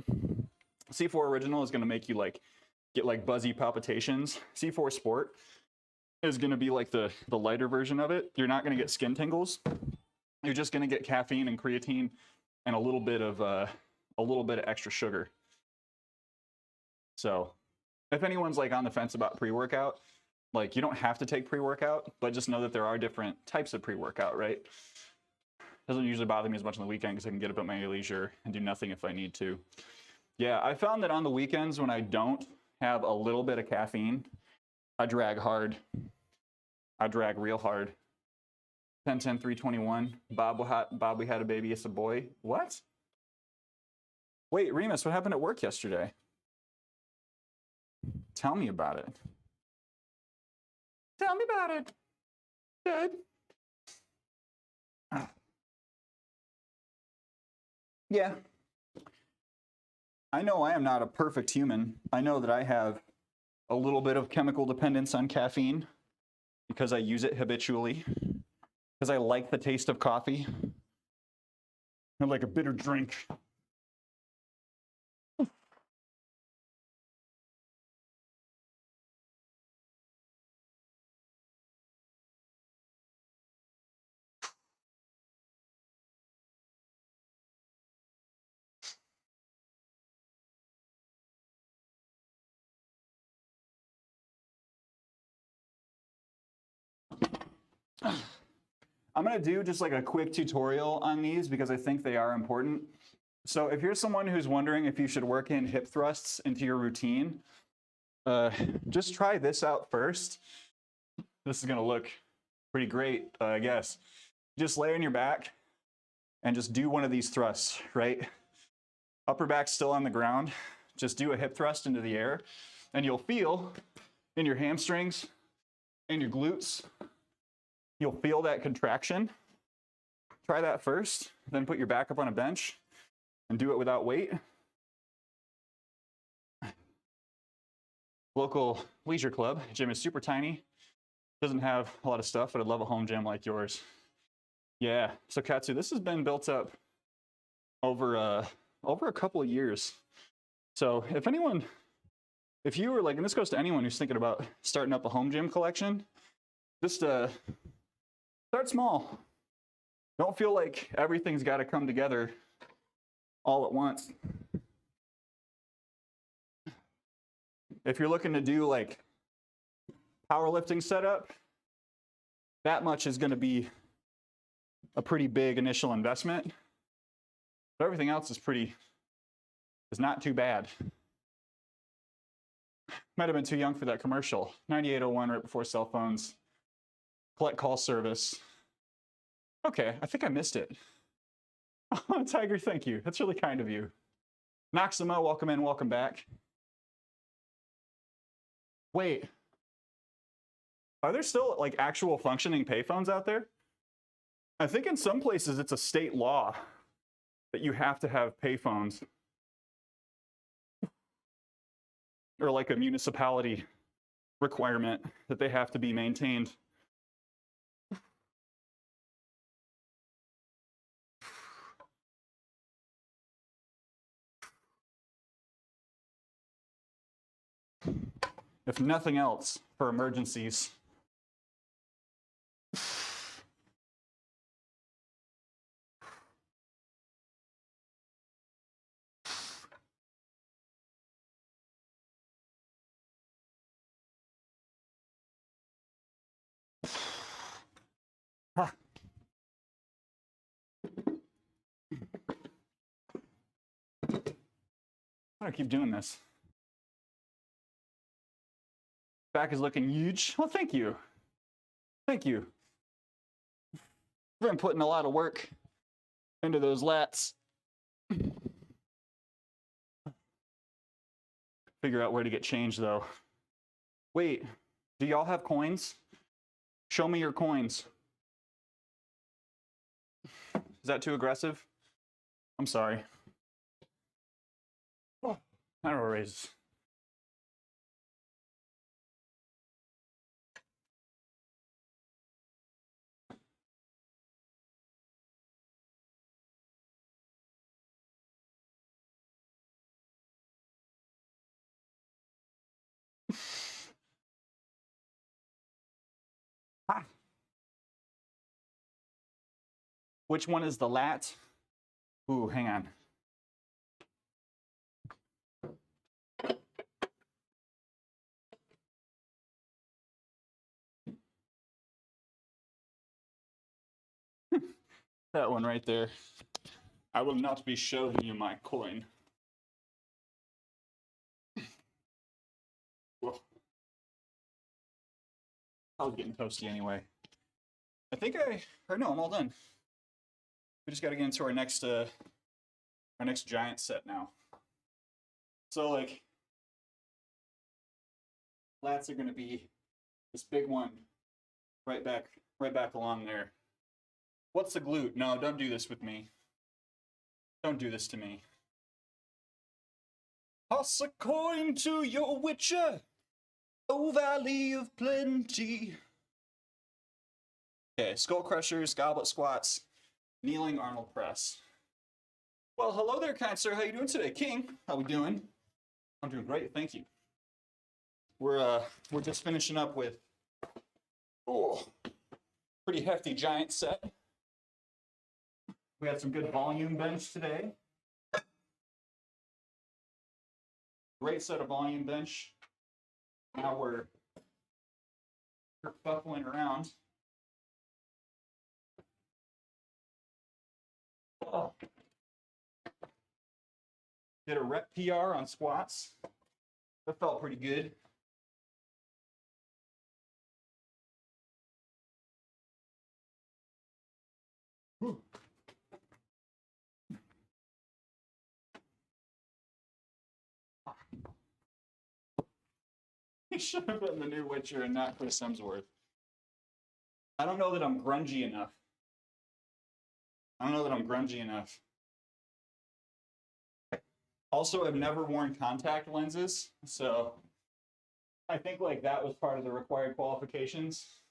C4 Original is going to make you like get like buzzy palpitations. C4 Sport is going to be like the lighter version of it. You're not going to get skin tingles. You're just going to get caffeine and creatine and a little bit of extra sugar. So if anyone's like on the fence about pre-workout, like you don't have to take pre-workout, but just know that there are different types of pre-workout, right? Doesn't usually bother me as much on the weekend because I can get up at my leisure and do nothing if I need to. Yeah, I found that on the weekends when I don't have a little bit of caffeine, I drag hard. I drag real hard. 10-10-321. Bob, we had a baby, it's a boy. What? Wait, Remus, what happened at work yesterday? Tell me about it. Tell me about it. Good. Yeah. I know I am not a perfect human. I know that I have a little bit of chemical dependence on caffeine because I use it habitually, because I like the taste of coffee. I like a bitter drink. I'm going to do just like a quick tutorial on these because I think they are important. So if you're someone who's wondering if you should work in hip thrusts into your routine, just try this out first. This is going to look pretty great, I guess. Just lay on your back and just do one of these thrusts, right? Upper back still on the ground. Just do a hip thrust into the air and you'll feel in your hamstrings and your glutes, you'll feel that contraction. Try that first, then put your back up on a bench and do it without weight. Local leisure club gym is super tiny. Doesn't have a lot of stuff, but I'd love a home gym like yours. Yeah, so Katsu, this has been built up over a couple of years. So if you were like, and this goes to anyone who's thinking about starting up a home gym collection, just start small. Don't feel like everything's got to come together all at once. If you're looking to do like powerlifting setup, that much is going to be a pretty big initial investment. But everything else is not too bad. Might have been too young for that commercial. 9801 right before cell phones. Collect call service. Okay, I think I missed it. Oh, Tiger, thank you. That's really kind of you. Noxima, welcome in, welcome back. Wait. Are there still like actual functioning payphones out there? I think in some places it's a state law that you have to have payphones. Or like a municipality requirement that they have to be maintained. if nothing else, for emergencies. Ah. I'm gonna keep doing this. Back is looking huge. Oh, thank you. Thank you. I've been putting a lot of work into those lats. Figure out where to get change, though. Wait, do y'all have coins? Show me your coins. Is that too aggressive? I'm sorry. Oh, I don't raise. Ah. Which one is the lat? Ooh, hang on. That one right there. I will not be showing you my coin. Whoa. I was getting toasty anyway. I think or no, I'm all done. We just got to get into our next giant set now. So like, lats are going to be this big one right back along there. What's the glute? No, don't do this with me. Don't do this to me. Toss a coin to your witcher, O Valley of Plenty. Okay, skull crushers, goblet squats, kneeling Arnold press. Well, hello there, kind sir. How you doing today, King? How we doing? I'm doing great, thank you. We're just finishing up with pretty hefty giant set. We had some good volume bench today. Great set of volume bench. Now we're buckling around. Oh. Did a rep PR on squats. That felt pretty good. Whew. He should have been the new Witcher and not Chris Hemsworth. I don't know that I'm grungy enough. Also, I've never worn contact lenses, so I think like that was part of the required qualifications.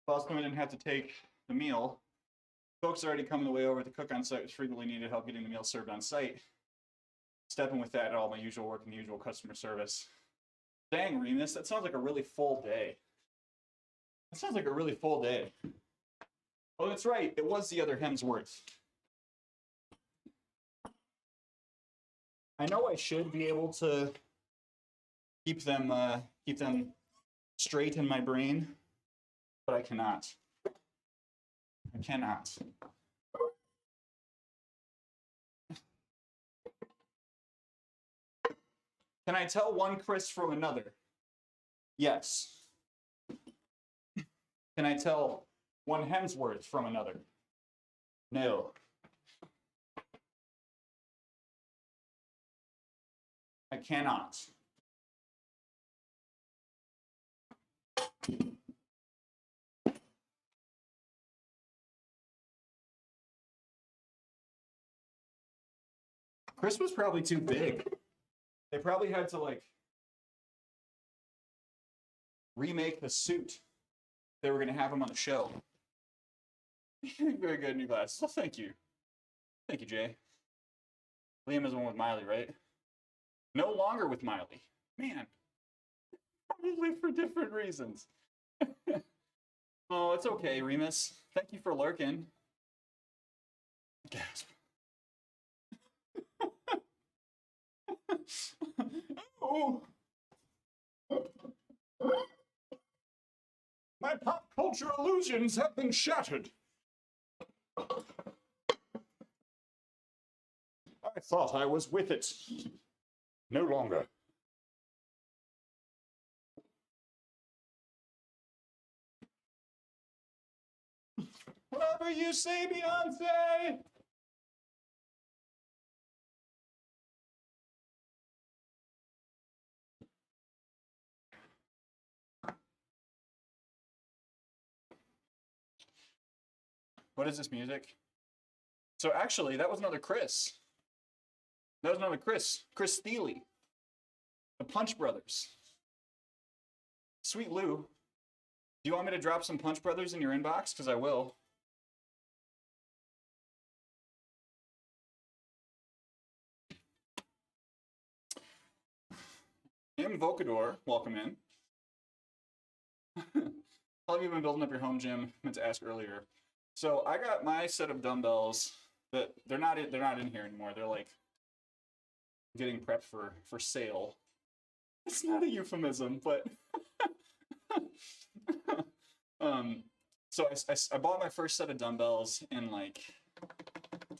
If I was coming in and had to take the meal, folks already coming the way over to cook on site, which frequently needed help getting the meal served on site. Stepping with that at all my usual work and the usual customer service. Dang, Remus, that sounds like a really full day. Oh, that's right. It was the other Hemsworth. I know I should be able to keep them straight in my brain, but I cannot. Can I tell one Chris from another? Yes. Can I tell one Hemsworth from another? No. I cannot. Chris was probably too big. They probably had to like remake the suit. They were going to have him on the show. Very good new glasses. Well, thank you. Thank you, Jay. Liam is the one with Miley, right? No longer with Miley. Man, probably for different reasons. Oh, it's okay, Remus. Thank you for lurking. Gasp. Oh. My pop culture illusions have been shattered. I thought I was with it. No longer. Whatever you say, Beyonce. What is this music? So actually, that was another Chris. That was another Chris. Chris Steely. The Punch Brothers. Sweet Lou. Do you want me to drop some Punch Brothers in your inbox? Because I will. Invocador, welcome in. How have you been building up your home gym? I meant to ask earlier. So I got my set of dumbbells that they're not in here anymore. They're like getting prepped for sale. It's not a euphemism, but so I bought my first set of dumbbells in like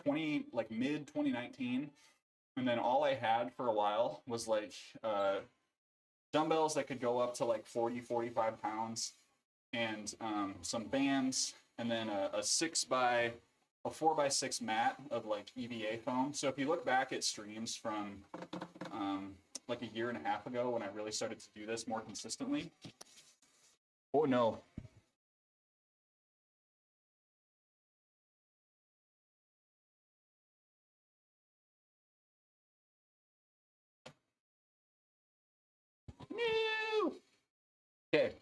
mid 2019, and then all I had for a while was like dumbbells that could go up to like 45 pounds, and some bands, and then a 4x6 mat of like EVA foam. So if you look back at streams from like a year and a half ago when I really started to do this more consistently. Oh no. No. Okay.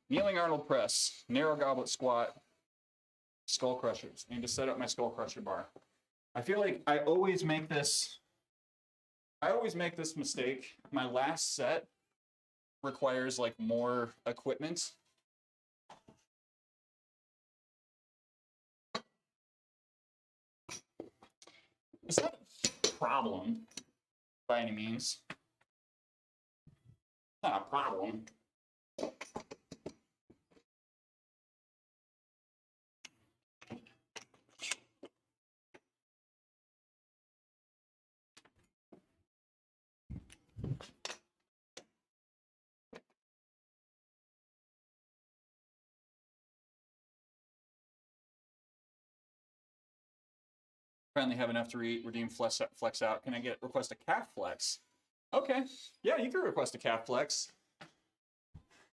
Kneeling Arnold press, narrow goblet squat, skull crushers. I need to set up my skull crusher bar. I feel like I always make this mistake. My last set requires like more equipment. It's not a problem by any means. It's not a problem. Finally have enough to redeem flex out. Can I request a calf flex? Okay, yeah, you can request a calf flex.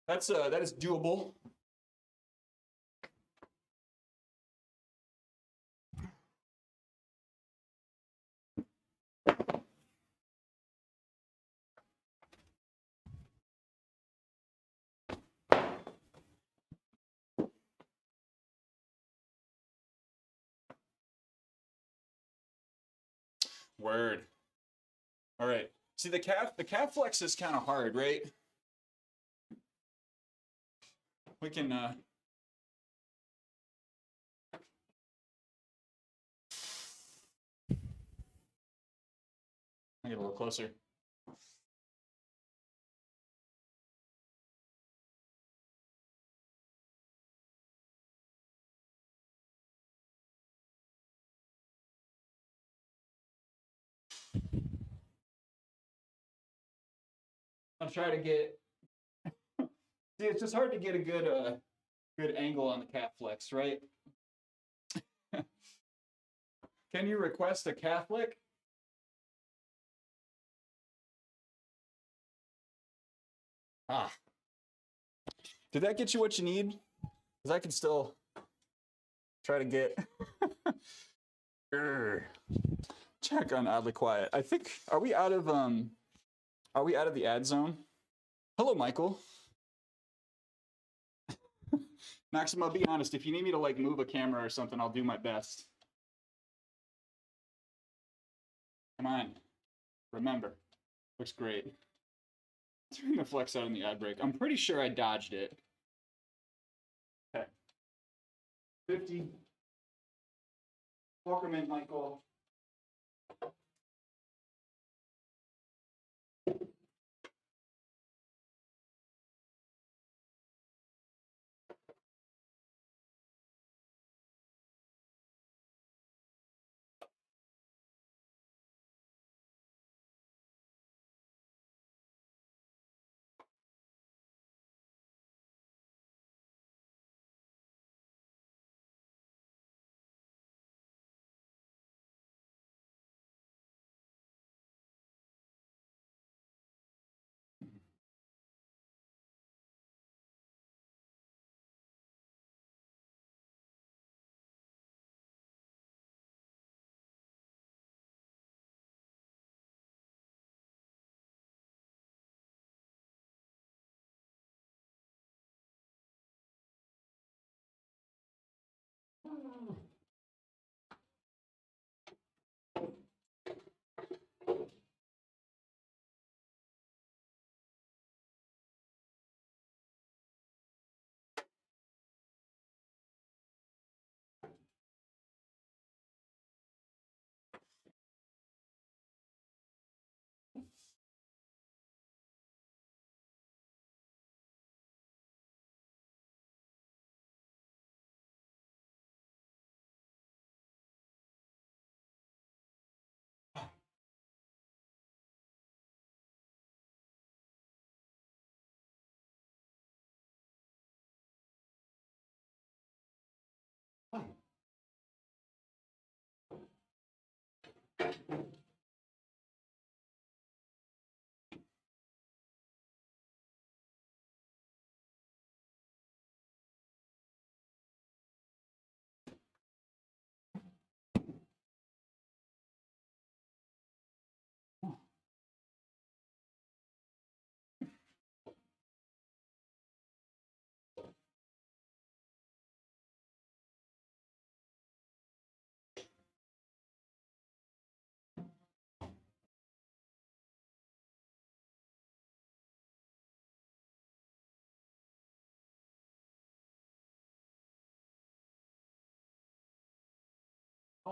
That is doable. Word. All right. See, the calf flex is kind of hard, right? We can I get a little closer. I'll try to get. See, it's just hard to get a good angle on the calf flex, right? Can you request a calf flick? Ah. Did that get you what you need? Because I can still try to get. Check on oddly quiet. I think are we out of the ad zone? Hello, Michael. Maximo, be honest. If you need me to like move a camera or something, I'll do my best. Come on. Remember. Looks great. Turn the flex out in the ad break. I'm pretty sure I dodged it. Okay. 50. Welcome in, Michael.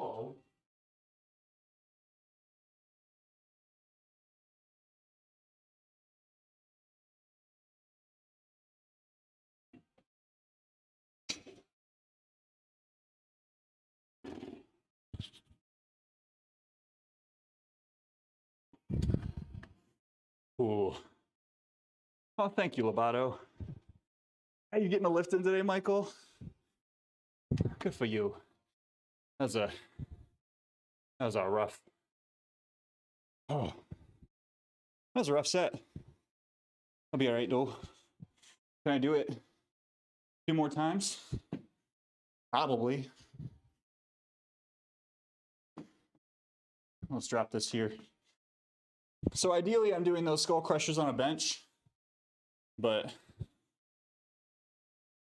Oh. Ooh. Oh, thank you, Lobato. Are you getting a lift in today, Michael? Good for you. That was a rough. Oh. That was a rough set. I'll be all right, though. Can I do it 2 more times? Probably. Let's drop this here. So ideally, I'm doing those skull crushers on a bench, but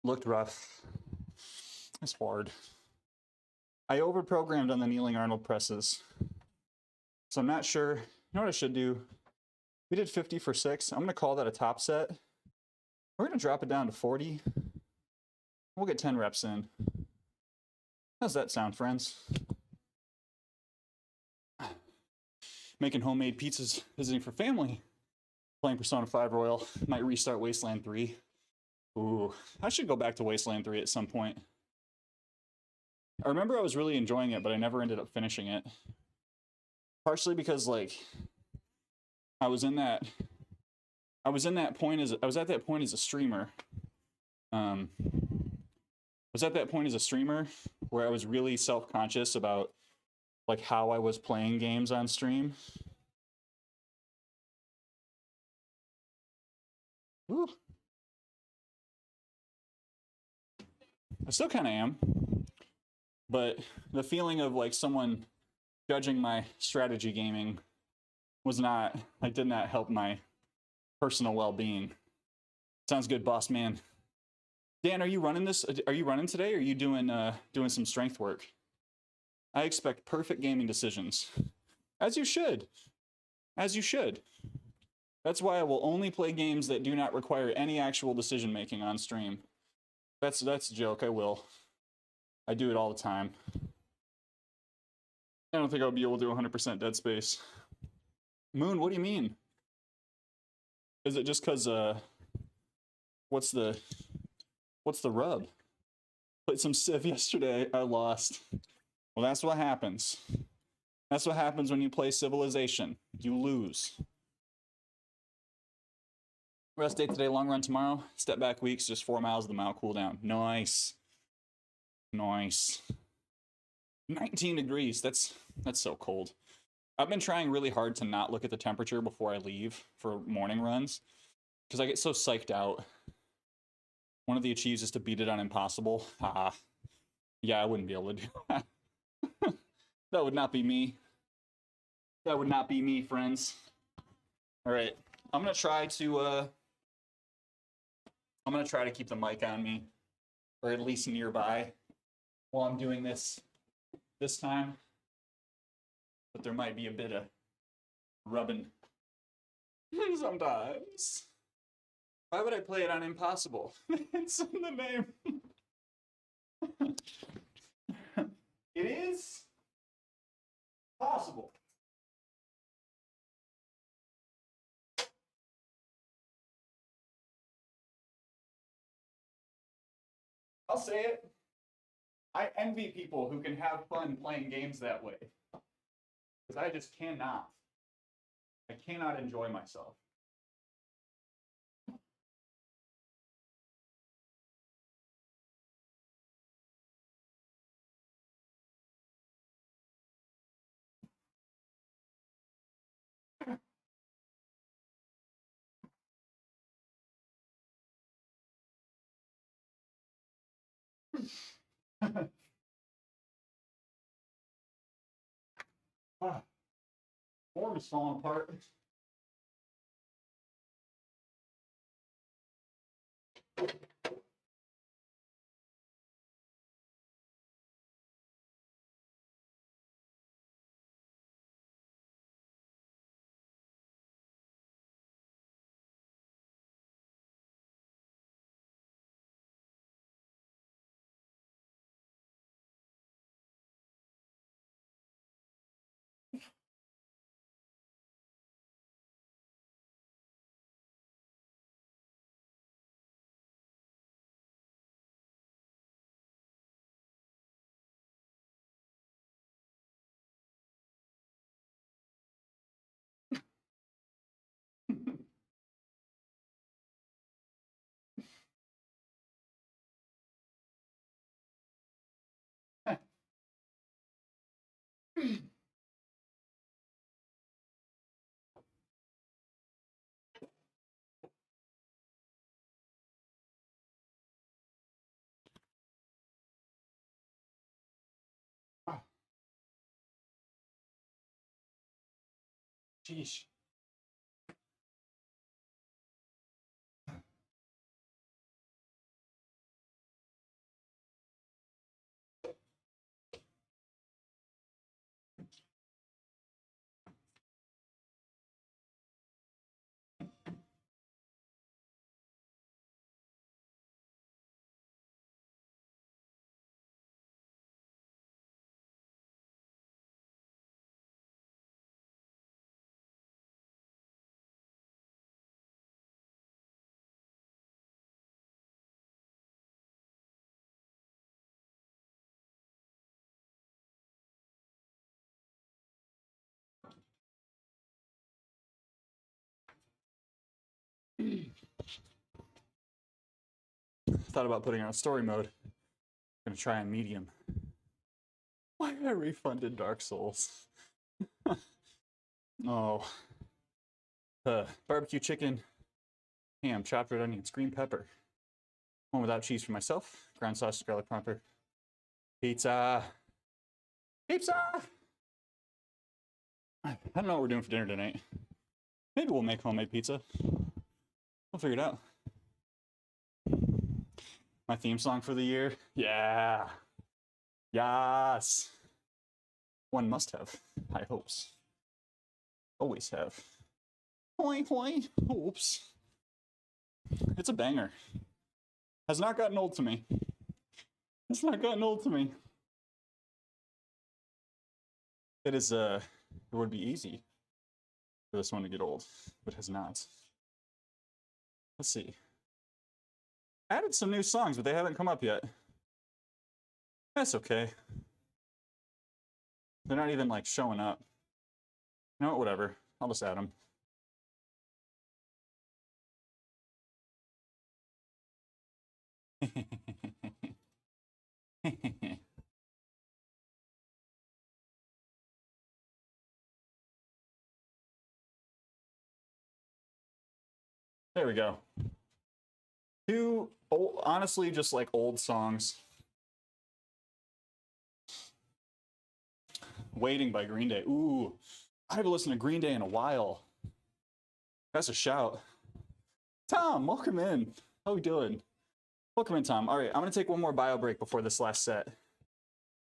looked rough. It's hard. I overprogrammed on the kneeling Arnold presses, so I'm not sure. You know what I should do? We did 50 for 6. I'm going to call that a top set. We're going to drop it down to 40. We'll get 10 reps in. How's that sound, friends? Making homemade pizzas, visiting for family, playing Persona 5 Royal, might restart Wasteland 3. Ooh, I should go back to Wasteland 3 at some point. I remember I was really enjoying it, but I never ended up finishing it. Partially because, like, I was at that point as a streamer. I was at that point as a streamer where I was really self-conscious about like how I was playing games on stream. Ooh. I still kind of am, but the feeling of like someone judging my strategy gaming was not, like, did not help my personal well-being. Sounds good, boss man. Dan, are you running this? Are you running today? Or are you doing some strength work? I expect perfect gaming decisions. As you should. As you should. That's why I will only play games that do not require any actual decision making on stream. That's a joke. I will. I do it all the time. I don't think I'll be able to do 100% Dead Space. Moon, what do you mean? Is it just because what's the rub? Played some Civ yesterday. I lost. Well, that's what happens. That's what happens when you play Civilization. You lose. Rest day today, long run tomorrow. Step back weeks, just 4 miles of the mile cooldown. Nice. Nice. 19 degrees. That's so cold. I've been trying really hard to not look at the temperature before I leave for morning runs because I get so psyched out. One of the achieves is to beat it on Impossible. Yeah, I wouldn't be able to do that. That would not be me. That would not be me, friends. All right, I'm gonna try to keep the mic on me, or at least nearby, while I'm doing this time. But there might be a bit of rubbing sometimes. Why would I play it on Impossible? It's in the name. It is possible. I'll say it. I envy people who can have fun playing games that way. Because I just cannot. I cannot enjoy myself. Form is falling apart. Sheesh. Thought about putting on story mode. Gonna try on medium. Why I refunded Dark Souls? Oh. Barbecue chicken, ham, chopped red onions, green pepper. One without cheese for myself. Ground sausage, garlic pepper. Pizza. Pizza! I don't know what we're doing for dinner tonight. Maybe we'll make homemade pizza. We'll figure it out. My theme song for the year? Yeah. Yes. One must have high hopes. Always have. Hoi hoi. Oops. It's a banger. Has not gotten old to me. It's not gotten old to me. It is, it would be easy for this one to get old, but has not. Let's see. Added some new songs, but they haven't come up yet. That's okay. They're not even like showing up. You know what, whatever. I'll just add them. There we go. Two, honestly, just like old songs. Waiting by Green Day. Ooh, I haven't listened to Green Day in a while. That's a shout. Tom, welcome in. How we doing? Welcome in, Tom. All right, I'm going to take one more bio break before this last set.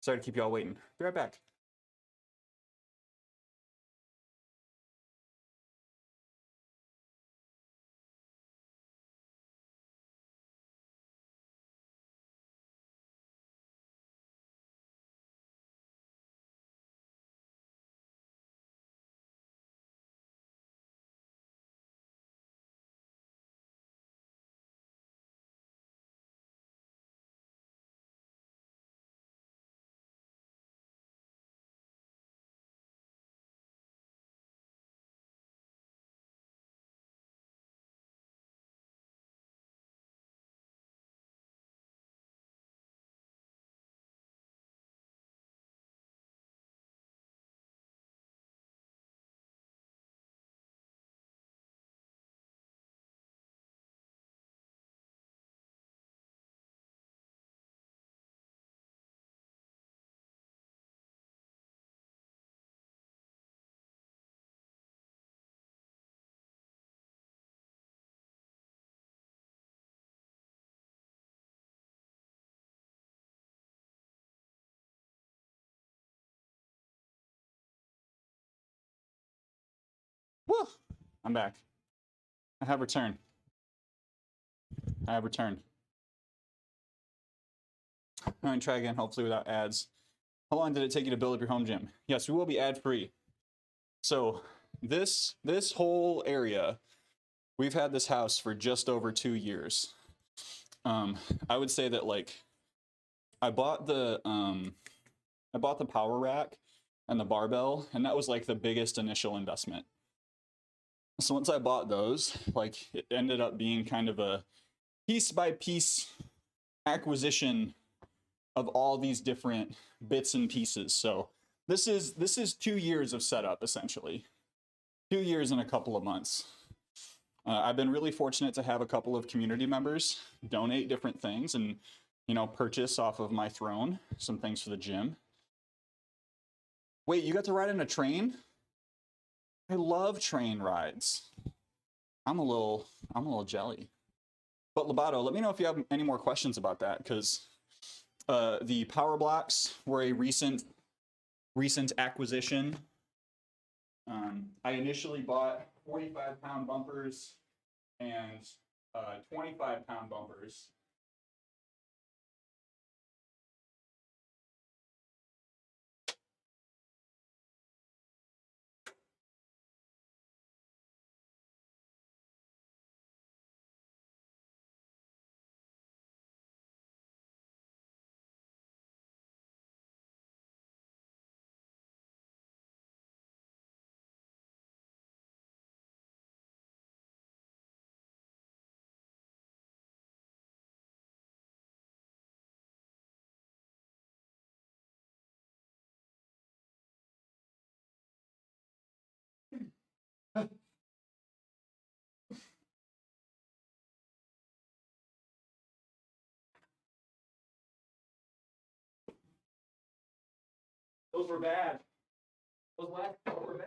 Sorry to keep y'all waiting. Be right back. Woo! I'm back. I have returned. I'm going to try again, hopefully without ads. How long did it take you to build up your home gym? Yes, we will be ad-free. So this whole area, we've had this house for just over 2 years. I would say that like I bought the power rack and the barbell, and that was like the biggest initial investment. So once I bought those, like it ended up being kind of a piece by piece acquisition of all these different bits and pieces. So this is 2 years of setup, essentially. 2 years and a couple of months. I've been really fortunate to have a couple of community members donate different things and, you know, purchase off of my throne some things for the gym. Wait, you got to ride in a train? I love train rides. I'm a little jelly. But Lobato, let me know if you have any more questions about that, because the power blocks were a recent acquisition. I initially bought 45-pound bumpers and 25-pound bumpers. Those were bad. Those last couple were bad.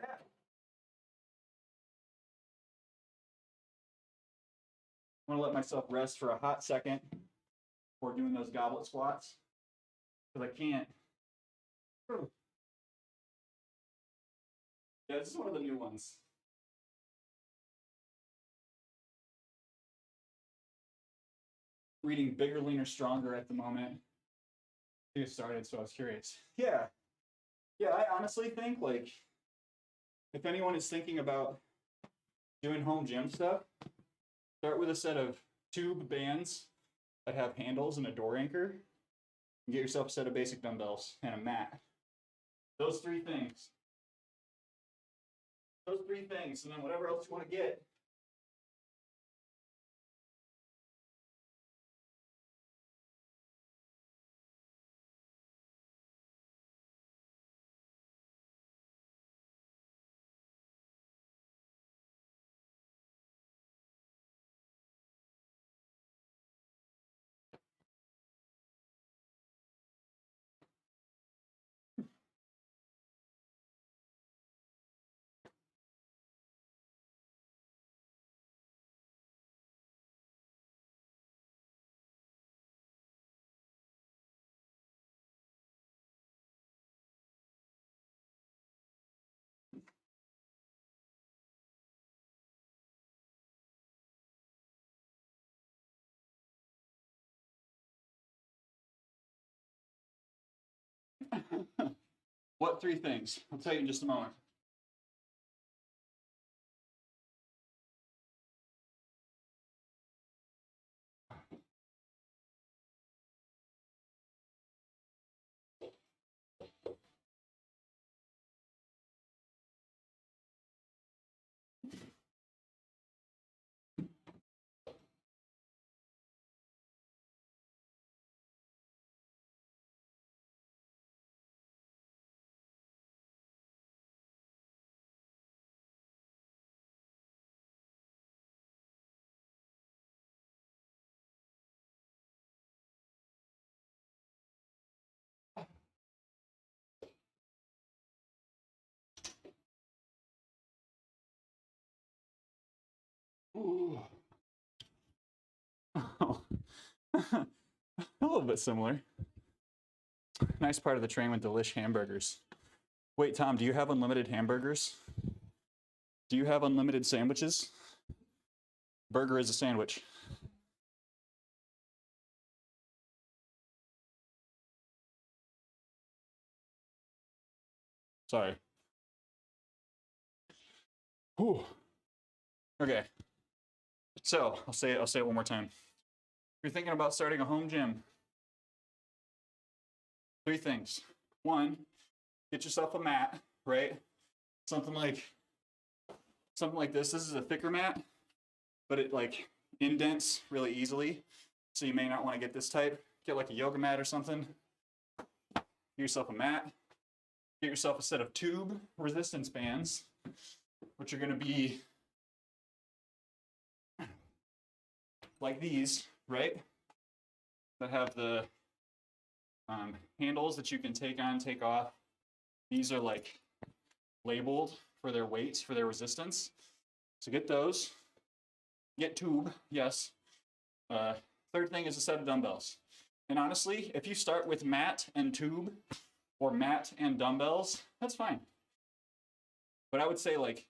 I'm gonna let myself rest for a hot second before doing those goblet squats, because I can't. Yeah, this is one of the new ones. reading Bigger, Leaner, Stronger at the moment to get started, so I was curious. Yeah. Yeah, I honestly think, like, if anyone is thinking about doing home gym stuff, start with a set of tube bands that have handles and a door anchor. And get yourself a set of basic dumbbells and a mat. Those three things. Those three things, and then whatever else you want to get. What three things? I'll tell you in just a moment. Ooh. Oh. A little bit similar. Nice part of the train with delish hamburgers. Wait, Tom, do you have unlimited hamburgers? Do you have unlimited sandwiches? Burger is a sandwich. Sorry. Whew. Okay. So I'll say it one more time. If you're thinking about starting a home gym, three things. One, get yourself a mat, right? Something like this. This is a thicker mat, but it like indents really easily. So you may not want to get this type. Get like a yoga mat or something. Get yourself a mat. Get yourself a set of tube resistance bands, which are going to be like these, right? That have the handles that you can take on, take off. These are like labeled for their weights, for their resistance. So get those. Get tube, yes. Third thing is a set of dumbbells. And honestly, if you start with mat and tube, or mat and dumbbells, that's fine. But I would say like,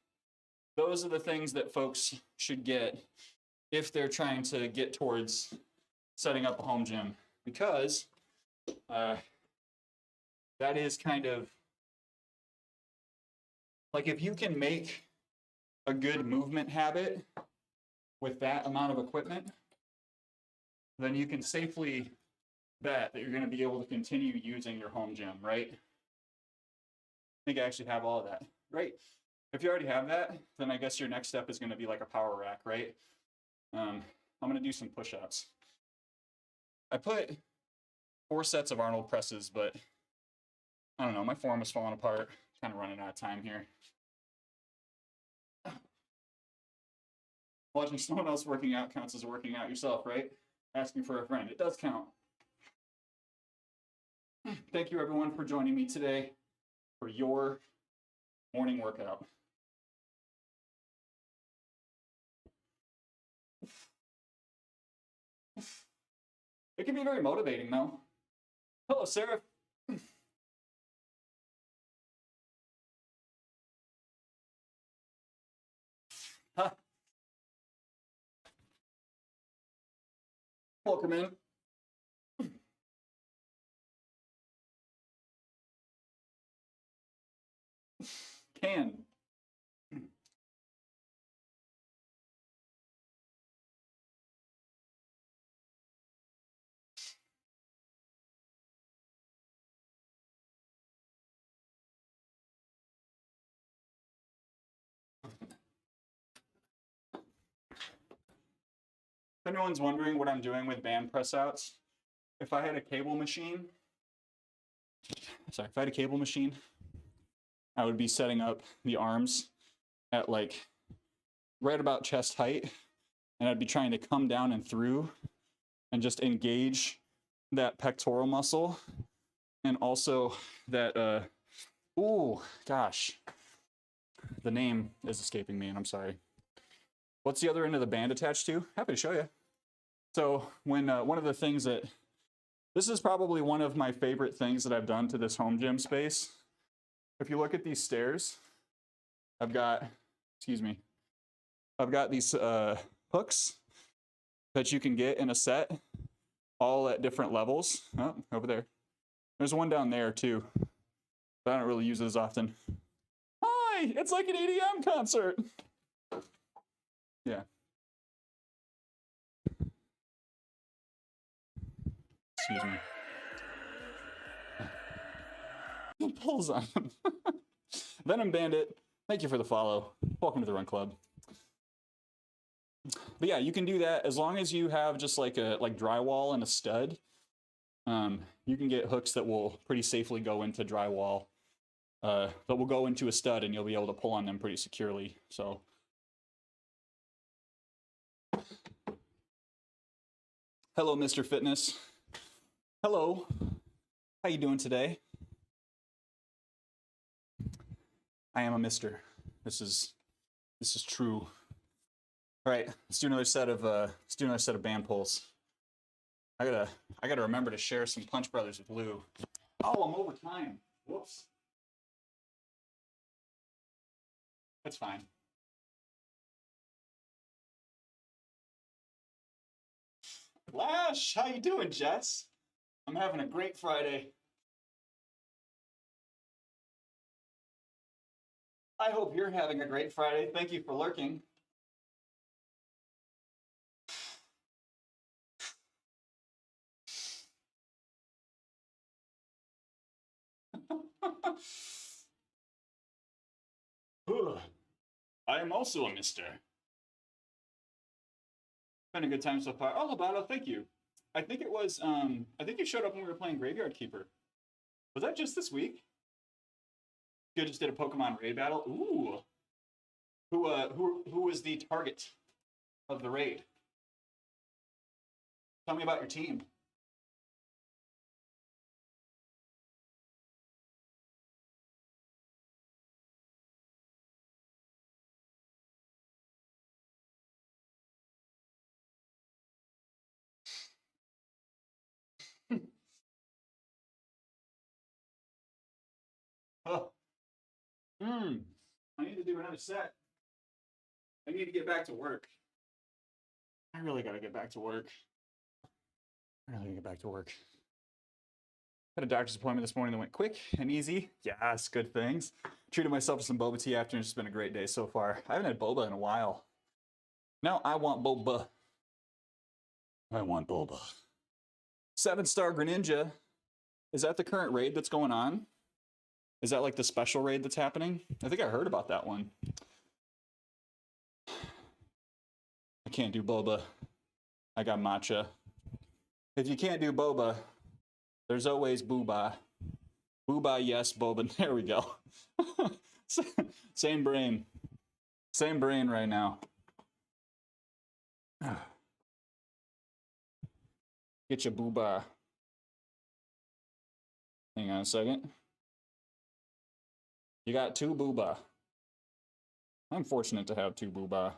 those are the things that folks should get if they're trying to get towards setting up a home gym, because that is kind of like, if you can make a good movement habit with that amount of equipment, then you can safely bet that you're going to be able to continue using your home gym, right? I think I actually have all of that, right? If you already have that, then I guess your next step is going to be like a power rack, right? I'm going to do some push-ups. I put 4 sets of Arnold presses, but I don't know, my form is falling apart. Kind of running out of time here. Watching someone else working out counts as working out yourself, right? Asking for a friend, it does count. Thank you everyone for joining me today for your morning workout. It can be very motivating though. Hello, Sarah. Huh. Welcome in. Can. If anyone's wondering what I'm doing with band press outs, if I had a cable machine, I would be setting up the arms at like right about chest height, and I'd be trying to come down and through and just engage that pectoral muscle and also that, ooh, gosh, the name is escaping me and I'm sorry. What's the other end of the band attached to? Happy to show you. So when one of the things that, this is probably one of my favorite things that I've done to this home gym space. If you look at these stairs, I've got these hooks that you can get in a set, all at different levels. Oh, over there. There's one down there too, but I don't really use it as often. Hi, it's like an EDM concert. Yeah. Excuse me. It pulls on him. Venom Bandit, thank you for the follow. Welcome to the Run Club. But yeah, you can do that as long as you have just like a drywall and a stud. You can get hooks that will pretty safely go into drywall, that will go into a stud, and you'll be able to pull on them pretty securely. So. Hello, Mr. Fitness. Hello. How you doing today? I am a mister. This is true. All right, let's do another set of band pulls. I gotta remember to share some Punch Brothers with Lou. Oh, I'm over time. Whoops. That's fine. Lash, how you doing, Jess? I'm having a great Friday. I hope you're having a great Friday. Thank you for lurking. I am also a mister. Been a good time so far. Oh, Lobato, thank you. I think it was, I think you showed up when we were playing Graveyard Keeper. Was that just this week? You just did a Pokemon raid battle? Ooh. Who was the target of the raid? Tell me about your team. Oh. I need to do another set. I need to get back to work. I really gotta get back to work. Had a doctor's appointment this morning that went quick and easy. Yes, good things. Treated myself to some boba tea after, and it's just been a great day so far. I haven't had boba in a while. Now I want boba. I want boba. 7-star Greninja. Is that the current raid that's going on? Is that like the special raid that's happening? I think I heard about that one. I can't do boba. I got matcha. If you can't do boba, there's always booba. Booba, yes, boba. There we go. Same brain. Same brain right now. Get your booba. Hang on a second. You got 2 booba. I'm fortunate to have 2 booba.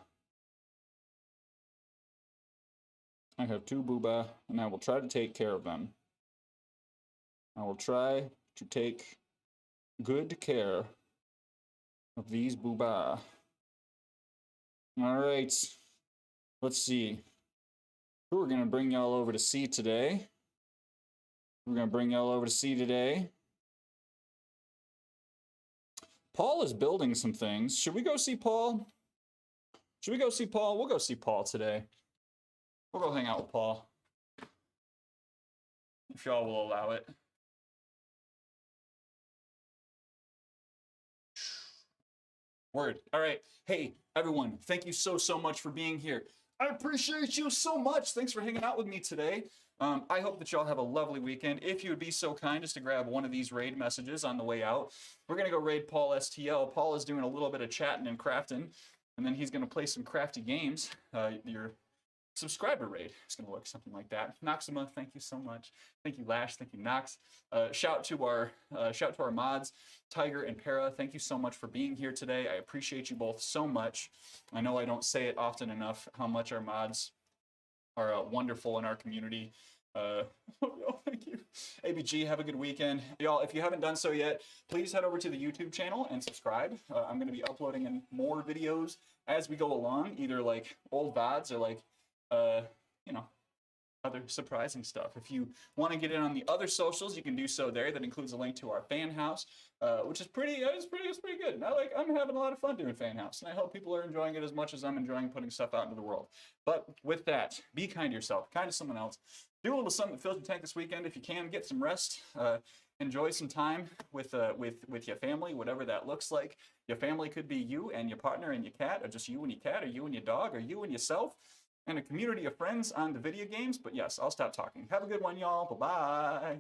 I have 2 booba, and I will try to take care of them. I will try to take good care of these booba. All right. Let's see. Who we're gonna bring y'all over to see today? We're gonna bring y'all over to see today. Paul is building some things. Should we go see Paul? Should we go see Paul? We'll go see Paul today. We'll go hang out with Paul. If y'all will allow it. Word. All right. Hey, everyone. Thank you so much for being here. I appreciate you so much. Thanks for hanging out with me today. I hope that y'all have a lovely weekend. If you would be so kind as to grab one of these raid messages on the way out, we're going to go raid Paul STL. Paul is doing a little bit of chatting and crafting, and then he's going to play some crafty games. Your subscriber raid is going to look something like that. Noxima, thank you so much. Thank you, Lash. Thank you, Nox. Shout to our mods, Tiger and Para. Thank you so much for being here today. I appreciate you both so much. I know I don't say it often enough how much our mods are wonderful in our community. Thank you. ABG, have a good weekend. Y'all, if you haven't done so yet, please head over to the YouTube channel and subscribe. I'm going to be uploading in more videos as we go along, either like old VODs or like, you know, other surprising stuff. If you want to get in on the other socials, you can do so there. That includes a link to our fan house, which is pretty good. I'm having a lot of fun doing fan house, and I hope people are enjoying it as much as I'm enjoying putting stuff out into the world. But with that, be kind to yourself, kind to someone else. Do a little something that fills your tank this weekend if you can. Get some rest. Enjoy some time with your family, whatever that looks like. Your family could be you and your partner and your cat, or just you and your cat, or you and your dog, or you and yourself, and a community of friends on the video games. But yes, I'll stop talking. Have a good one, y'all. Bye-bye.